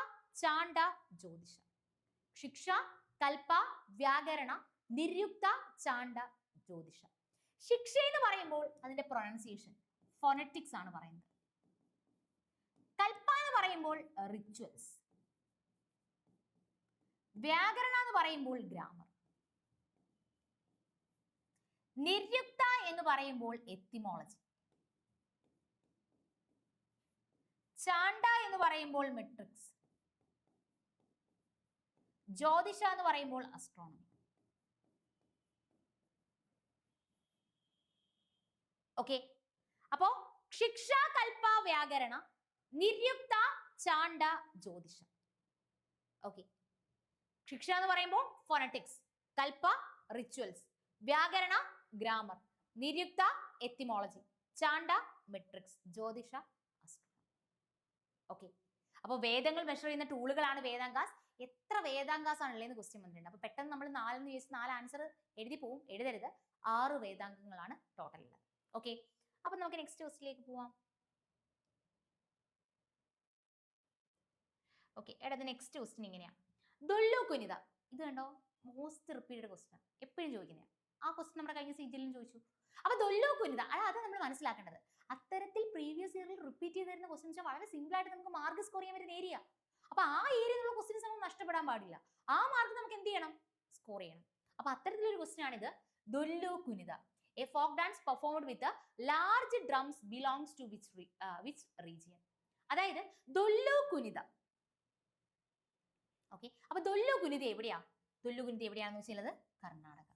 ചാണ്ട, ജ്യോതിഷ. ശിക്ഷ, കൽപ്പ, വ്യാകരണ, നിര്യുക്ത, ചാണ്ട, ജ്യോതിഷ. ശിക്ഷ എന്ന് പറയുമ്പോൾ അതിന്റെ പ്രൊനൗൺസിയേഷൻ ഫോണറ്റിക്സ് ആണ് പറയുന്നത്. കൽപ്പ എന്ന് പറയുമ്പോൾ റിച്വൽസ്. വ്യാകരണ എന്ന് പറയുമ്പോൾ ഗ്രാമർ. നിര്യുക്ത എന്ന് പറയുമ്പോൾ എത്തിമോളജി. ചാണ്ട എന്ന് പറയുമ്പോൾ മെട്രിക്സ്. ജ്യോതിഷ എന്ന് പറയുമ്പോൾ അസ്ട്രോണമി. ഓക്കെ, അപ്പോ ശിക്ഷ, കൽപ്പ, വ്യാകരണ, നിര്യുക്ത, ചാണ്ട, ജ്യോതിഷ. ഓക്കെ, ശിക്ഷ എന്ന് പറയുമ്പോൾ ഫോണറ്റിക്സ്, കൽപ്പ റിച്വൽസ്, വ്യാകരണ ഗ്രാമർ, നിര്യുക്ത എത്തിമോളജി, ചാണ്ട മെട്രിക്സ്, ജ്യോതിഷ അസ്ട്രോണമി. ഓക്കെ, അപ്പൊ വേദങ്ങൾ മെഷർ ചെയ്യുന്ന ടൂളുകളാണ് വേദാങ്കാസ്. എത്ര വേദാങ്കാസ് ആണുള്ളതെന്ന് ക്വസ്റ്റ്യൻ വന്നിട്ടുണ്ട്. അപ്പൊ പെട്ടെന്ന് നമ്മൾ 4 ചോദിച്ച് 4 ആൻസർ എഴുതി പോവും, എഴുതരുത്. 6 വേദാംഗങ്ങളാണ് ടോട്ടൽ ഉള്ളത്. ഓക്കെ, അപ്പൊ നമുക്ക് നെക്സ്റ്റ് ക്വസ്റ്റിലേക്ക് പോവാം. ഓക്കെ, എടാ നെക്സ്റ്റ് ക്വസ്റ്റ്യൻ ഇങ്ങനെയാ. ദൊല്ലു കുനിത, ഇത് കണ്ടോ, മോസ്റ്റ് റിപ്പീറ്റഡ് ക്വസ്റ്റ്യൻ, എപ്പോഴും ചോദിക്കുന്നതാണ്. ആ ക്വസ്റ്റ്യൻ നമ്മുടെ കഴിഞ്ഞ സീറ്റിലും ചോദിച്ചു. അപ്പൊ ദൊല്ലു കുനിത, അത് നമ്മൾ മനസ്സിലാക്കേണ്ടത്. അത്തരത്തിൽ പ്രീവിയസ് ഇയറിൽ റിപ്പീറ്റ് ചെയ്ത് വരുന്ന ക്വസ്റ്റ്യൻസ് വളരെ സിമ്പിൾ ആയിട്ട് നമുക്ക് മാർക്ക് സ്കോർ ചെയ്യാൻ പറ്റുന്ന ഏരിയ. അപ്പൊ ആ ഏരിയയിലുള്ള ക്വസ്റ്റ്യൻസ് നമുക്ക് നഷ്ടപ്പെടാൻ പാടില്ല. ആ മാർക്ക് നമുക്ക് എന്ത് ചെയ്യണം, സ്കോർ ചെയ്യണം. അപ്പൊ അത്തരത്തിലൊരു ക്വസ്റ്റ്യൻ ആണിത്. Dollu Kunitha, a folk dance performed with large drums belongs to which region. അതായത് ദൊല്ലു കുനിത. ഓക്കെ, അപ്പൊ ദൊല്ലു കുനിത എവിടെയാ? ദൊല്ലു കുനിത എവിടെയാണെന്ന് വെച്ചാൽ കർണാടക.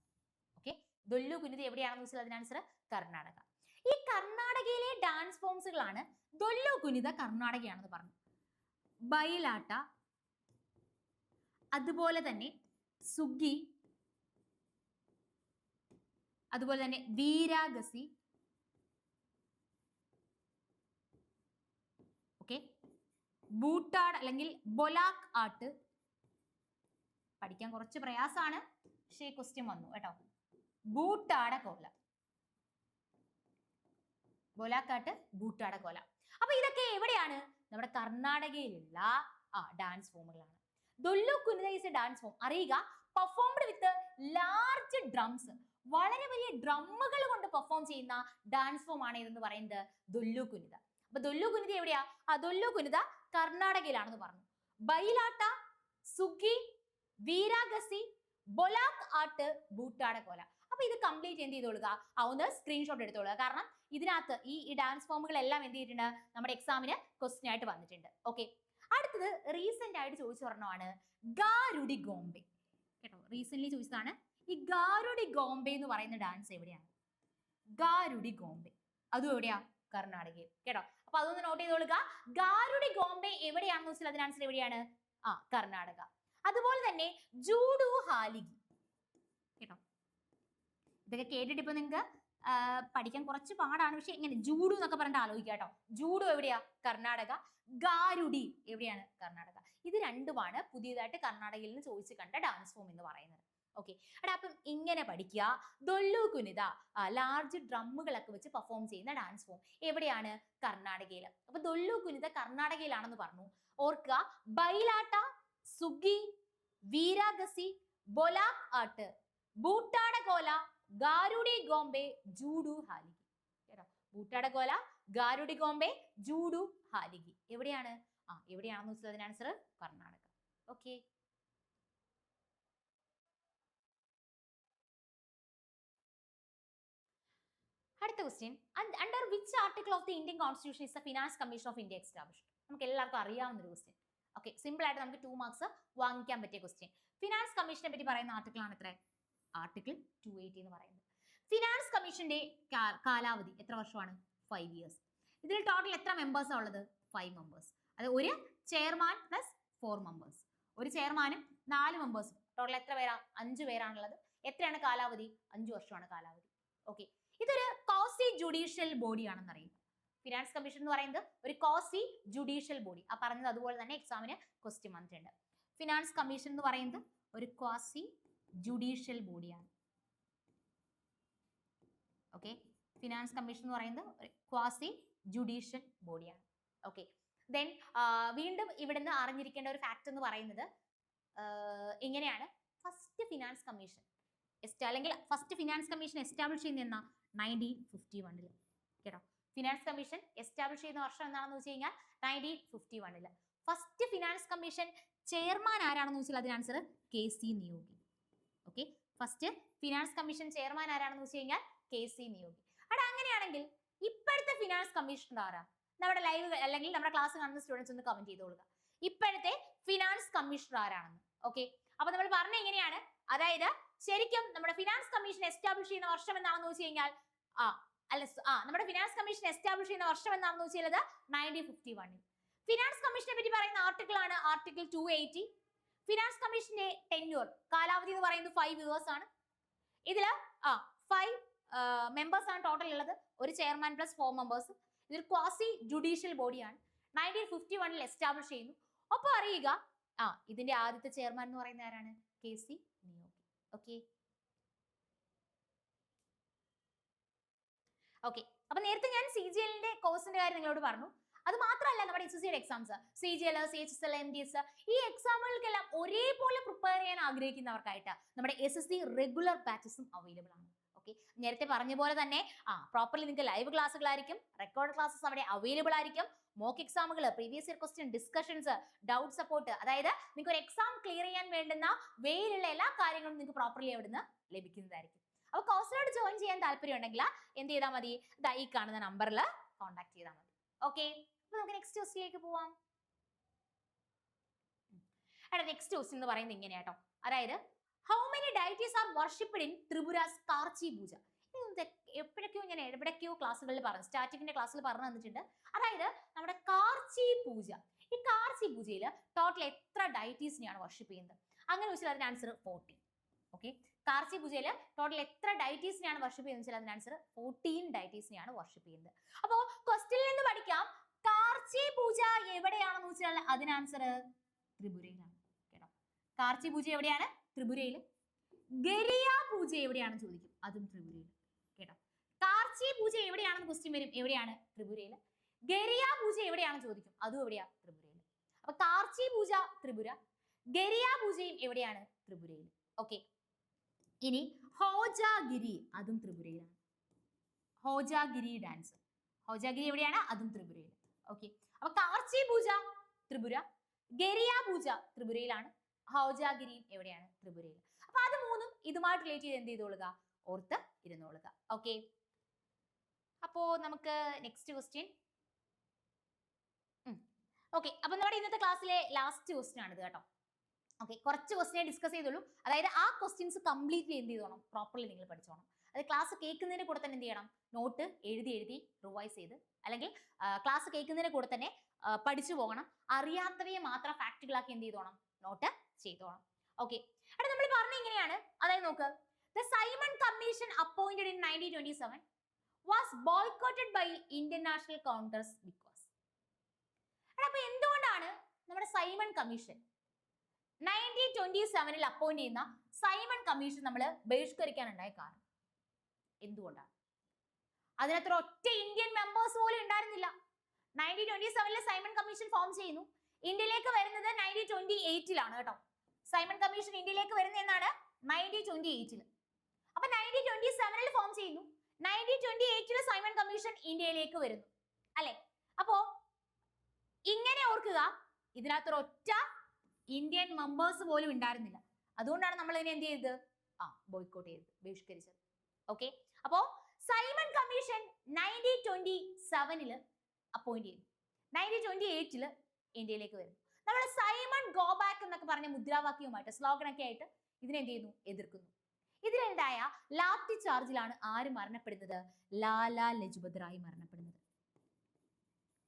ഓക്കെ, ദൊല്ലു കുനിത എവിടെയാണെന്ന് വെച്ചാൽ അതിന് ആൻസർ കർണാടക. ഈ കർണാടകയിലെ ഡാൻസ് ഫോംസുകളാണ് ദൊല്ലു കുനിത കർണാടകയാണെന്ന് പറഞ്ഞു. ബൈലാട്ട, അതുപോലെ തന്നെ സുഗി, അതുപോലെ തന്നെ വീരാഗസി, ഓക്കെ, ബൂട്ടാട് അല്ലെങ്കിൽ ബൊലാക് ആട്ട്. പഠിക്കാൻ കുറച്ച് പ്രയാസമാണ്, പക്ഷേ ക്വസ്റ്റ്യൻ വന്നു കേട്ടോ. ബൂട്ടാട കോല, ബൊലാക്കാട്ട്, ബൂട്ടാട കോല. അപ്പൊ ഇതൊക്കെ എവിടെയാണ്? നമ്മുടെ കർണാടകയിലുള്ള ഡാൻസ് ഫോമുകളാണ്. Dollu Kunitha is a dance form, അറിയുക, പെർഫോംഡ് വിത്ത് ലാർജ് ഡ്രംസ്, വളരെ വലിയ ഡ്രമ്മുകൾ കൊണ്ട് പെർഫോം ചെയ്യുന്ന ഡാൻസ് ഫോം ആണ് ഇതെന്ന് പറയുന്നത് ദൊല്ലു കുനിത. അപ്പൊ ദൊല്ലു കുനിത എവിടെയാ? ദൊല്ലു കുനിത കർണാടകയിലാണെന്ന് പറഞ്ഞു. ബൈലാട്ട, സുഗി, വീരാഗസി, ബൊലാക് ആട്ട്, ബൂട്ടാട കോല. അപ്പൊ ഇത് കംപ്ലീറ്റ് എന്ത് ചെയ്തോളുക? ഒന്ന് സ്ക്രീൻഷോട്ട് എടുത്തോളുക. കാരണം ഇതിനകത്ത് ഈ ഡാൻസ് ഫോമുകളെല്ലാം എന്ത് ചെയ്തിട്ടുണ്ട്, നമ്മുടെ എക്സാമിന് ക്വസ്റ്റ്യൻ ആയിട്ട് വന്നിട്ടുണ്ട്. ഓക്കെ, അടുത്തത് റീസെന്റ് ആയിട്ട് ചോദിച്ചു പറഞ്ഞതാണ് ഗാരുഡി ഗോംബെ. കേട്ടോ, റീസെന്റ് ചോദിച്ചതാണ്. ഈ ഗാരുഡി ഗോംബെ എന്ന് പറയുന്ന ഡാൻസ് എവിടെയാണ്? ഗാരുഡി ഗോംബെ, അതും എവിടെയാ? കർണാടകയിൽ. കേട്ടോ, അപ്പൊ അതൊന്ന് നോട്ട് ചെയ്തോളുക. ഗാരുഡി ഗോംബെ എവിടെയാണെന്ന് വെച്ചാൽ അതിന് ആൻസർ എവിടെയാണ്? കർണാടക. അതുപോലെ തന്നെ ജൂഡു ഹാലിഗി. കേട്ടോ, ഇതൊക്കെ കേട്ടിട്ട് ഇപ്പൊ നിങ്ങൾക്ക് പഠിക്കാൻ കുറച്ച് പാടാണ്, പക്ഷെ ഇങ്ങനെ ജൂഡു എന്നൊക്കെ പറഞ്ഞിട്ട് ആലോചിക്കുക കേട്ടോ. ജൂഡു എവിടെയാ? കർണാടക. ഗാരുഡി എവിടെയാണ്? കർണാടക. ഇത് രണ്ടുമാണ് പുതിയതായിട്ട് കർണാടകയിൽ നിന്ന് ചോദിച്ചു കണ്ട ഡാൻസ് ഫോം എന്ന് പറയുന്നത്. ഓക്കെ, എടാ അപ്പം ഇങ്ങനെ പഠിക്കുക. ദൊല്ലു കുനിത ലാർജ് ഡ്രമ്മുകളൊക്കെ വെച്ച് പെർഫോം ചെയ്യുന്ന ഡാൻസ് ഫോം എവിടെയാണ്? കർണാടകയിൽ. അപ്പൊ ദൊല്ലു കുനിത കർണാടകയിലാണെന്ന് പറഞ്ഞു. ഓർക്കുക, ബൈലാട്ട, സുഗി, വീരാഗസി, ബൊലാക് ആട്ട്, ബൂട്ടാട കോല, ഗാരുഡി ഗോംബെ, ജൂഡു ഹാലിഗി. കേട്ടോ, ബൂട്ടാട കോല, ഗാരുഡി ഗോംബെ, ജൂഡു ഹാലിഗി എവിടെയാണ്? എവിടെയാണെന്ന് വെച്ചാൽ അതിന് ആൻസർ കർണാടക. ഓക്കെ, അടുത്ത question. Under which article of the Indian constitution is the finance commission of India established? നമുക്ക് എല്ലാവർക്കും അറിയാവുന്ന ഒരു ക്വസ്റ്റ്യൻ. ഓക്കെ, സിമ്പിൾ ആയിട്ട് നമുക്ക് 2 മാർക്സ് വാങ്ങിക്കാൻ പറ്റിയ ക്വസ്റ്റ്യൻ. ഫിനാൻസ് കമ്മീഷനെ പറ്റി പറയുന്ന ആർട്ടിക്കിൾ ആണ് എത്ര? ആർട്ടിക്കിൾ 280 എന്ന് പറയുന്നത്. ഫിനാൻസ് കമ്മീഷന്റെ കാലാവധി എത്ര വർഷമാണ്? 5 years. ഇതിൽ ടോട്ടൽ എത്ര മെമ്പേഴ്സാണ് ഉള്ളത്? 5 members. അത് ഒരു ചെയർമാൻ പ്ലസ് 4 members. ഒരു ചെയർമാനും 4 മെമ്പേഴ്സും, ടോട്ടൽ എത്ര പേരാ? 5 പേരാണുള്ളത്. എത്രയാണ് കാലാവധി? 5 വർഷമാണ് കാലാവധി. ഓക്കെ, ഇതൊരു കോസി ജുഡീഷ്യൽ ബോഡി ആണെന്ന് അറിയുക. ഫിനാൻസ് കമ്മീഷൻ എന്ന് പറയുന്നത് ഒരു കോസി ജുഡീഷ്യൽ ബോഡി. പറഞ്ഞത് അതുപോലെ തന്നെ എക്സാമിന് ക്വസ്റ്റ്യൻ വന്നിട്ടുണ്ട്. ഫിനാൻസ് കമ്മീഷൻ എന്ന് പറയുന്നത് ഒരു ക്വാസി ജുഡീഷ്യൽ ബോഡിയാണ്. ഓക്കെ, ഫിനാൻസ് കമ്മീഷൻ എന്ന് പറയുന്നത് ഒരു ക്വാസി ജുഡീഷ്യൽ ബോഡിയാണ്. ഓക്കെ, ദെൻ വീണ്ടും ഇവിടുന്ന് അറിഞ്ഞിരിക്കേണ്ട ഒരു ഫാക്ട് എന്ന് പറയുന്നത് ഇങ്ങനെയാണ്. ഫസ്റ്റ് ഫിനാൻസ് കമ്മീഷൻ അല്ലെങ്കിൽ ഫസ്റ്റ് ഫിനാൻസ് കമ്മീഷൻ എസ്റ്റാബ്ലിഷ് ചെയ്യുന്ന എന്നാ 1951 കേട്ടോ. ഫിനാൻസ് കമ്മീഷൻ എസ്റ്റാബ്ലിഷ് ചെയ്യുന്ന വർഷം എന്താണെന്ന് വെച്ച് കഴിഞ്ഞാൽ 1951. ഫസ്റ്റ് ഫിനാൻസ് കമ്മീഷൻ ചെയർമാൻ ആരാണെന്ന് വെച്ചാൽ അതിന് answer KC Niyogi. Okay, first finance commission chairman ആരാണെന്ന് വെച്ച് കഴിഞ്ഞാൽ KC നിയോഗി. അവിടെ അങ്ങനെയാണെങ്കിൽ ഇപ്പോഴത്തെ ഫിനാൻസ് കമ്മീഷണർ ആരാ? നമ്മുടെ ലൈവ് അല്ലെങ്കിൽ നമ്മുടെ ക്ലാസ് കാണുന്ന സ്റ്റുഡൻസ് ഒന്ന് കമന്റ് ചെയ്ത് കൊടുക്കുക ഇപ്പോഴത്തെ ഫിനാൻസ് കമ്മീഷണർ ആരാണെന്ന്. ഓക്കെ, അപ്പൊ നമ്മൾ പറഞ്ഞ എങ്ങനെയാണ്, അതായത് ശരിക്കും നമ്മുടെ ഫിനാൻസ് കമ്മീഷൻ എസ്റ്റാബ്ലിഷ് ചെയ്യുന്ന വർഷം എന്താണെന്ന് വെച്ച് കഴിഞ്ഞാൽ നമ്മുടെ ഫിനാൻസ് കമ്മീഷൻ എസ്റ്റാബ്ലിഷ് ചെയ്യുന്ന വർഷം എന്താണെന്ന് വെച്ചാൽ 1951. ഫിനാൻസ് കമ്മീഷനെ പറ്റി പറയുന്ന ആർട്ടിക്കിൾ ആണ് ആർട്ടിക്കിൾ 280. ഫിനാൻസ് കമ്മീഷന്റെ ടെന്യൂർ കാലാവധി എന്ന് പറയുന്നത് 5 years ആണ്. ഇതില് 5 മെമ്പേഴ്സ് ആണ് ടോട്ടൽ ഉള്ളത്, ഒരു ചെയർമാൻ പ്ലസ് 4 മെമ്പേഴ്സ്. ഇതൊരു ക്വാസി ജുഡീഷ്യൽ ബോഡിയാണ്, 1951 എസ്റ്റാബ്ലിഷ് ചെയ്യുന്നു. ഒപ്പം അറിയുക ഇതിന്റെ ആദ്യത്തെ ചെയർമാൻ എന്ന് പറയുന്നത് ആരാണ്? KC നിയോഗി. ഓക്കെ ഓക്കെ, അപ്പൊ നേരത്തെ ഞാൻ CGL-ന്റെ കോഴ്സിന്റെ കാര്യം നിങ്ങളോട് പറഞ്ഞു. അത് മാത്രമല്ല നമ്മുടെ SSC-യുടെ എക്സാംസ്, CGL, CHSL, MDS, ഈ എക്സാമുകൾക്കെല്ലാം ഒരേപോലെ പ്രിപ്പയർ ചെയ്യാൻ ആഗ്രഹിക്കുന്നവർക്കായിട്ട് നമ്മുടെ SSC റെഗുലർ ബാച്ചസും അവൈലബിൾ ആണ്. ഓക്കെ, നേരത്തെ പറഞ്ഞ പോലെ തന്നെ പ്രോപ്പർലി നിങ്ങൾക്ക് ലൈവ് ക്ലാസ്സുകളായിരിക്കും, റെക്കോർഡ് ക്ലാസ്സസ് അവിടെ അവൈലബിൾ ആയിരിക്കും. മോക്ക് എക്സാമുകൾ, previous year question discussions, doubt support, അതായത് നിങ്ങൾക്ക് ഒരു എക്സാം ക്ലിയർ ചെയ്യാൻ വേണ്ടുന്ന വേയിലുള്ള എല്ലാ കാര്യങ്ങളും നിങ്ങൾക്ക് പ്രോപ്പർലി അവിടുന്ന് ലഭിക്കുന്നതായിരിക്കും. അപ്പൊ കോഴ്സിനോട് ജോയിൻ ചെയ്യാൻ താല്പര്യം ഉണ്ടെങ്കിൽ എന്ത് ചെയ്താൽ മതി? ഈ കാണുന്ന നമ്പറിൽ കോൺടാക്ട് ചെയ്താൽ മതി. ഓക്കെ, അപ്പൊ നമുക്ക് നെക്സ്റ്റ് ക്വസ്റ്റിലേക്ക് പോവാം. നെക്സ്റ്റ് ക്വസ്റ്റ്യൻ എന്ന് പറയുന്നത് ഇങ്ങനെയാട്ടോ, അതായത് how many deities are worshipped in Tripura's Kharchi Puja? എപ്പോഴൊക്കെയോ ഞാൻ എവിടേക്കോ ക്ലാസ്സുകളിൽ പറഞ്ഞു, സ്റ്റാറ്റിക്കിന്റെ ക്ലാസ്സിൽ പറഞ്ഞു തന്നിട്ടുണ്ട്. അതായത് നമ്മുടെ കാർച്ചി പൂജ, ഈ കാർച്ചി പൂജയിൽ ടോട്ടൽ എത്ര ഡൈറ്റീസിനെയാണ് വർഷിപ്പ് ചെയ്യുന്നത്? അങ്ങനെ വെച്ചാൽ അതിന് ആൻസർ 14. ഓക്കെ, കാർച്ചി പൂജയിൽ ടോട്ടൽ എത്ര ഡൈറ്റീസിനെയാണ് വർഷിപ്പ് ചെയ്യുന്നത് വെച്ചാൽ അതിന് ആൻസർ 14 ഡൈറ്റീസിനെയാണ് വർഷിപ്പ് ചെയ്യുന്നത്. അപ്പോ ക്വസ്റ്റ്യനിൽ നിന്ന് പഠിക്കാം, കാർച്ചി പൂജ എവിടെയാണെന്ന് വെച്ചാൽ അതിന് ആൻസർ ത്രിപുരയിലാണ് കേട്ടോ. കാർച്ചി പൂജ എവിടെയാണ്? ത്രിപുരയിൽ. ഗരിയ പൂജ എവിടെയാണെന്ന് ചോദിക്കും, അതും ത്രിപുരയിൽ കേട്ടോ. കാർച്ചി പൂജ എവിടെയാണെന്ന് ക്വസ്റ്റ്യൻ വരും, എവിടെയാണ്? ത്രിപുരയിൽ. ഗരിയ പൂജ എവിടെയാണെന്ന് ചോദിക്കും, അതും എവിടെയാ? ത്രിപുരയിൽ. അപ്പൊ കാർച്ചി പൂജ ത്രിപുര, ഗരിയ പൂജയും എവിടെയാണ്? ത്രിപുരയിൽ. ഓക്കെ, ഇനി ഹോജാഗിരി, അതും ത്രിപുരയിലാണ്. ഹോജാഗിരി ഡാൻസ്, ഹോജാഗിരി എവിടെയാണ്? അതും ത്രിപുരയിൽ. ഓക്കെ, അപ്പൊ കാർച്ചി പൂജ ത്രിപുര, ഗരിയ പൂജ ത്രിപുരയിലാണ്, ഹോജാഗിരിയും എവിടെയാണ്? ത്രിപുരയിൽ. അപ്പൊ അത് മൂന്നും ഇതുമായിട്ട് റിലേറ്റ് ചെയ്ത് എന്ത് ചെയ്തോളുക? ഓർത്ത് ഇരുന്നോളുക. ഓക്കെ, അപ്പോ നമുക്ക് നെക്സ്റ്റ് ക്വസ്റ്റ്യൻ. ഓക്കെ, അപ്പൊ നമ്മുടെ ഇന്നത്തെ ക്ലാസ്സിലെ ലാസ്റ്റ് ക്വസ്റ്റ്യൻ ആണിത് കേട്ടോ. ഓക്കെ, കുറച്ച് ക്വസ്റ്റ്യൻ ഡിസ്കസ് ചെയ്തോളൂ. അതായത് ആ ക്വസ്റ്റ്യൻസ് കംപ്ലീറ്റ്ലി എന്ത് ചെയ്തോണം? പ്രോപ്പർലി നിങ്ങൾ പഠിച്ചോണം. അത് ക്ലാസ് കേൾക്കുന്നതിന് കൂടെ തന്നെ എന്ത് ചെയ്യണം? നോട്ട് എഴുതി റിവൈസ് ചെയ്ത്, അല്ലെങ്കിൽ ക്ലാസ് കേൾക്കുന്നതിന് കൂടെ തന്നെ പഠിച്ചു പോകണം. അറിയാത്തവയെ മാത്രം ഫാക്ടുകളാക്കി എന്ത് ചെയ്തോണം? നോട്ട് ചെയ്തോണം. ഓക്കെ, അവിടെ നമ്മൾ പറഞ്ഞ ഇങ്ങനെയാണ്, അതായത് നോക്ക്, the Simon Commission appointed in 1927 was boycotted by international counters because. അപ്പൊ എന്തുകൊണ്ടാണ് നമ്മുടെ സൈമൺ കമ്മീഷൻ 1927 അപ്പോയിന്റ് ചെയ്യുന്ന സൈമൺ കമ്മീഷൻ നമ്മൾ ബഹിഷ്കരിക്കാനുണ്ടായ കാരണം എന്തുകൊണ്ടാണ്? അതിനത്ര ഒറ്റ ഇന്ത്യൻ മെമ്പേഴ്സ് പോലും ഉണ്ടായിരുന്നില്ല. 1927 സൈമൺ കമ്മീഷൻ ഫോം ചെയ്യുന്നു. ഇന്ത്യയിലേക്ക് വരുന്നത് 1928 കേട്ടോ. സൈമൺ കമ്മീഷൻ ഇന്ത്യയിലേക്ക് വരുന്നത് എന്നാണ്? 1928. അപ്പൊ 1927 ഫോം ചെയ്യുന്നു, 1928 സൈമൺ കമ്മീഷൻ ഇന്ത്യയിലേക്ക് വരുന്നു അല്ലെ? അപ്പോ ഇങ്ങനെ ഓർക്കുക, ഇതിനകത്ത് ഒറ്റ ഇന്ത്യൻ മെമ്പേഴ്സ് പോലും ഉണ്ടായിരുന്നില്ല. അതുകൊണ്ടാണ് നമ്മൾ ഇതിനെ എന്ത് ചെയ്തത്? ബോയ്ക്കോട്ട് ചെയ്തത്, ബഹിഷ്കരിച്ചത്. ഓക്കെ, അപ്പോ സൈമൺ കമ്മീഷൻ 1927 അപ്പോയിന്റ് ചെയ്തു, 1928 ഇന്ത്യയിലേക്ക് വരുന്നു. നമ്മൾ സൈമൺ ഗോ ബാക്ക് എന്നൊക്കെ പറഞ്ഞ മുദ്രാവാക്യവുമായിട്ട് സ്ലോഗനൊക്കെ ആയിട്ട് ഇതിനെന്ത് ചെയ്യുന്നു? എതിർക്കുന്നു. ഇതിലുണ്ടായ ലാത്തി ചാർജിലാണ് ആര് മരണപ്പെടുന്നത്? ലാലാ ലജ്പത് റായ് മരണപ്പെടുന്നത്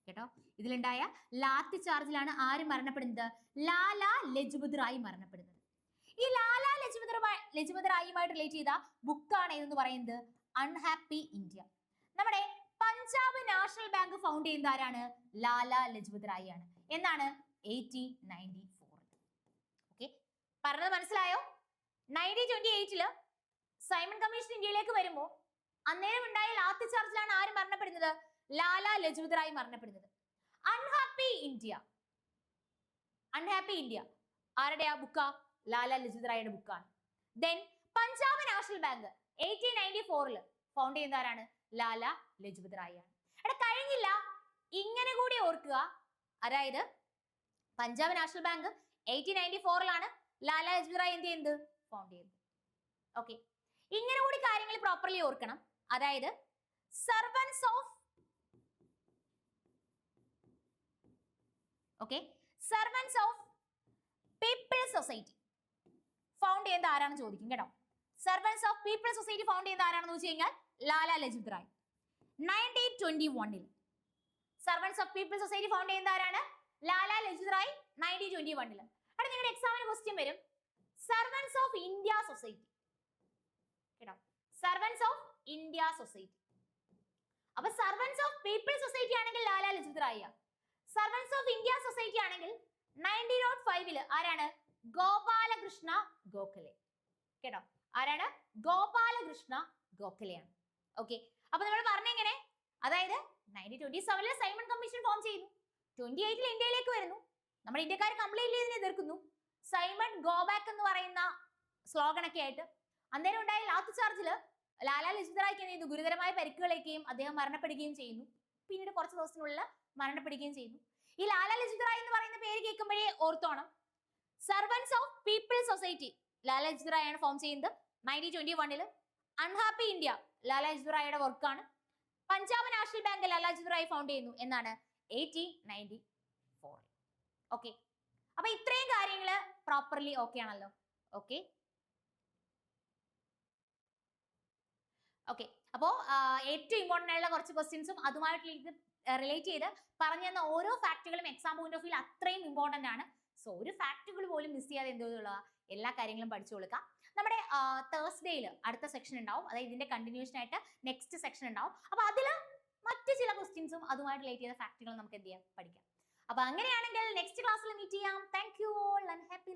കേട്ടോ. ഇതിലുണ്ടായ ലാത്തി ചാർജിലാണ് ആര് മരണപ്പെടുന്നത്? ലാലാ ലജ്പത് റായ് മരണപ്പെടുന്നത്. ഈ ലാലാ ലജ്പത് റായിയുമായിട്ട് റിലേറ്റ് ചെയ്ത ബുക്കാണ് ഏതെന്ന് പറയുന്നത്? Unhappy India. നമ്മുടെ പഞ്ചാബ് നാഷണൽ ബാങ്ക് ഫൗണ്ട് ചെയ്യുന്നത് ആരാണ്? ലാലാ ലജ്പത് റായ് ആണ്. എന്നാണ്? 1894. ഓക്കെ, പറഞ്ഞത് മനസ്സിലായോ? 1928 സൈമൺ കമ്മീഷൻ ഇന്ത്യയിലേക്ക് വരുമ്പോൾ അന്നേരം ഉണ്ടായ ലാത്തി ചാർജിലാണ് ആര് മരണപ്പെടുന്നത്? ലാലാ ലജ്പത് റായ് മരണപ്പെടുന്നത്. അൺഹാപ്പി ഇന്ത്യ ആരുടെ ആ ബുക്കാ? ലാലാ ലജ്പത് റായിയുടെ ബുക്കാണ്. Then Punjab national bank 1894 found ചെയ്യുന്ന ആരാണ്? ലാല ലജ്പത് റായ് ആണ്. എടാ കഴിഞ്ഞില്ല, ഇങ്ങനെ കൂടി ഓർക്കുക. അതായത് പഞ്ചാബ് നാഷണൽ ബാങ്ക് 1894 ലാല ലജ്പത് റായ് എന്ത് ചെയ്യുന്നത്? ഫൗണ്ട് ചെയ്യുന്നത്. ഓക്കെ, ഇങ്ങനെ കൂടി കാര്യങ്ങൾ പ്രോപ്പർലി ഓർക്കണം. അതായത് servants of people society found ചെയ്യുന്നത് ആരാണെന്ന് ചോദിക്കും കേട്ടോ. Servants of people society found ചെയ്യുന്നത് ആരാണെന്ന് വെച്ച് കഴിഞ്ഞാൽ Lala Lajpat Rai. 1921 servants of people society found ചെയ്യുന്ന ആരാണ്? ലാല ലജ്പത് റായ്. 1921 അവിടെ നിങ്ങളുടെ എക്സാമിന് ക്വസ്റ്റ്യൻ വരും, സർവൻസ് ഓഫ് ഇന്ത്യ സൊസൈറ്റി കേട്ടോ. Servants of India society. അപ്പൊ സർവൻസ് ഓഫ് പീപ്പിൾ സൊസൈറ്റി ആണെങ്കിൽ Lala Lajpat Rai. Servants of India society ആണെങ്കിൽ 1905 ആരാണ്? ഗോപാലകൃഷ്ണ ഗോഖലെ കേട്ടോ. ആരാണ്? ഗോപാലകൃഷ്ണ ഗോഖലെയാണ്. ഓക്കെ, അപ്പൊ നമ്മൾ പറഞ്ഞെങ്ങനെ, അതായത് 1927 സൈമൺ കമ്മീഷൻ ഫോം ചെയ്യുന്നു, 28 ഇന്ത്യയിലേക്ക് വരുന്നു, നമ്മുടെ ഇന്ത്യക്കാർ കംപ്ലീറ്റ്ലി ഇതിനെ എതിർക്കുന്നു, സൈമൺ ഗോ ബാക്ക് എന്ന് പറയുന്ന സ്ലോഗൻ ഒക്കെ ആയിട്ട്. അന്നേരം ഉണ്ടായ ലാത്തി ചാർജില് ലാല ലജ്പത് റായ്ക്ക് എന്ത് ചെയ്യുന്നു? ഗുരുതരമായ പരിക്കുകളേക്കുകയും അദ്ദേഹം മരണപ്പെടുകയും ചെയ്യുന്നു. പിന്നീട് കുറച്ച് ദിവസത്തിനുള്ളിൽ മരണപ്പെടുകയും ചെയ്യുന്നു. ഈ ലാല ലജ്പത് റായ് എന്ന് പറയുന്ന പേര് കേൾക്കുമ്പോഴേ ഓർത്തോണം, servants of people society Lala Lajpat Rai ആണ് ഫോം ചെയ്യുന്നത് 1921. അൺഹാപ്പി ഇന്ത്യ ലാല ലജ്പത് റായുടെ വർക്കാണ്. Punjab national bank Lala Lajpat Rai found ചെയ്യുന്നു എന്നാണ് 1894. ഓക്കെ, അപ്പൊ ഇത്രയും കാര്യങ്ങള് പ്രോപ്പർലി ഓക്കെ ആണല്ലോ. ഓക്കെ ഓക്കെ അപ്പോ ഏറ്റവും ഇമ്പോർട്ടന്റ് ആയിട്ടുള്ള കുറച്ച് ക്വസ്റ്റ്യൻസും അതുമായിട്ട് റിലേറ്റ് ചെയ്ത് പറഞ്ഞു തന്ന ഓരോ ഫാക്ടുകളും എക്സാം പോയിന്റ് ഓഫ് വ്യൂ അത്രയും ഇമ്പോർട്ടന്റ് ആണ്. സോ ഒരു ഫാക്ടുകൾ പോലും മിസ് ചെയ്യാതെ എന്തുള്ള എല്ലാ കാര്യങ്ങളും പഠിച്ചു കൊടുക്കുക. നമ്മുടെ തേഴ്സ്ഡേയിൽ അടുത്ത സെക്ഷൻ ഉണ്ടാവും, അതായത് ഇതിന്റെ കണ്ടിന്യൂഷൻ ആയിട്ട് നെക്സ്റ്റ് സെക്ഷൻ ഉണ്ടാവും. അപ്പൊ അതിൽ മറ്റു ചില ക്വസ്റ്റ്യൻസും അതുമായിട്ട് റിലേറ്റ് ചെയ്ത ഫാക്ടുകൾ നമുക്ക് എന്ത് ചെയ്യാം? പഠിക്കാം. അപ്പൊ അങ്ങനെയാണെങ്കിൽ നെക്സ്റ്റ് ക്ലാസ്സിൽ മീറ്റ് ചെയ്യാം. Thank you all and happy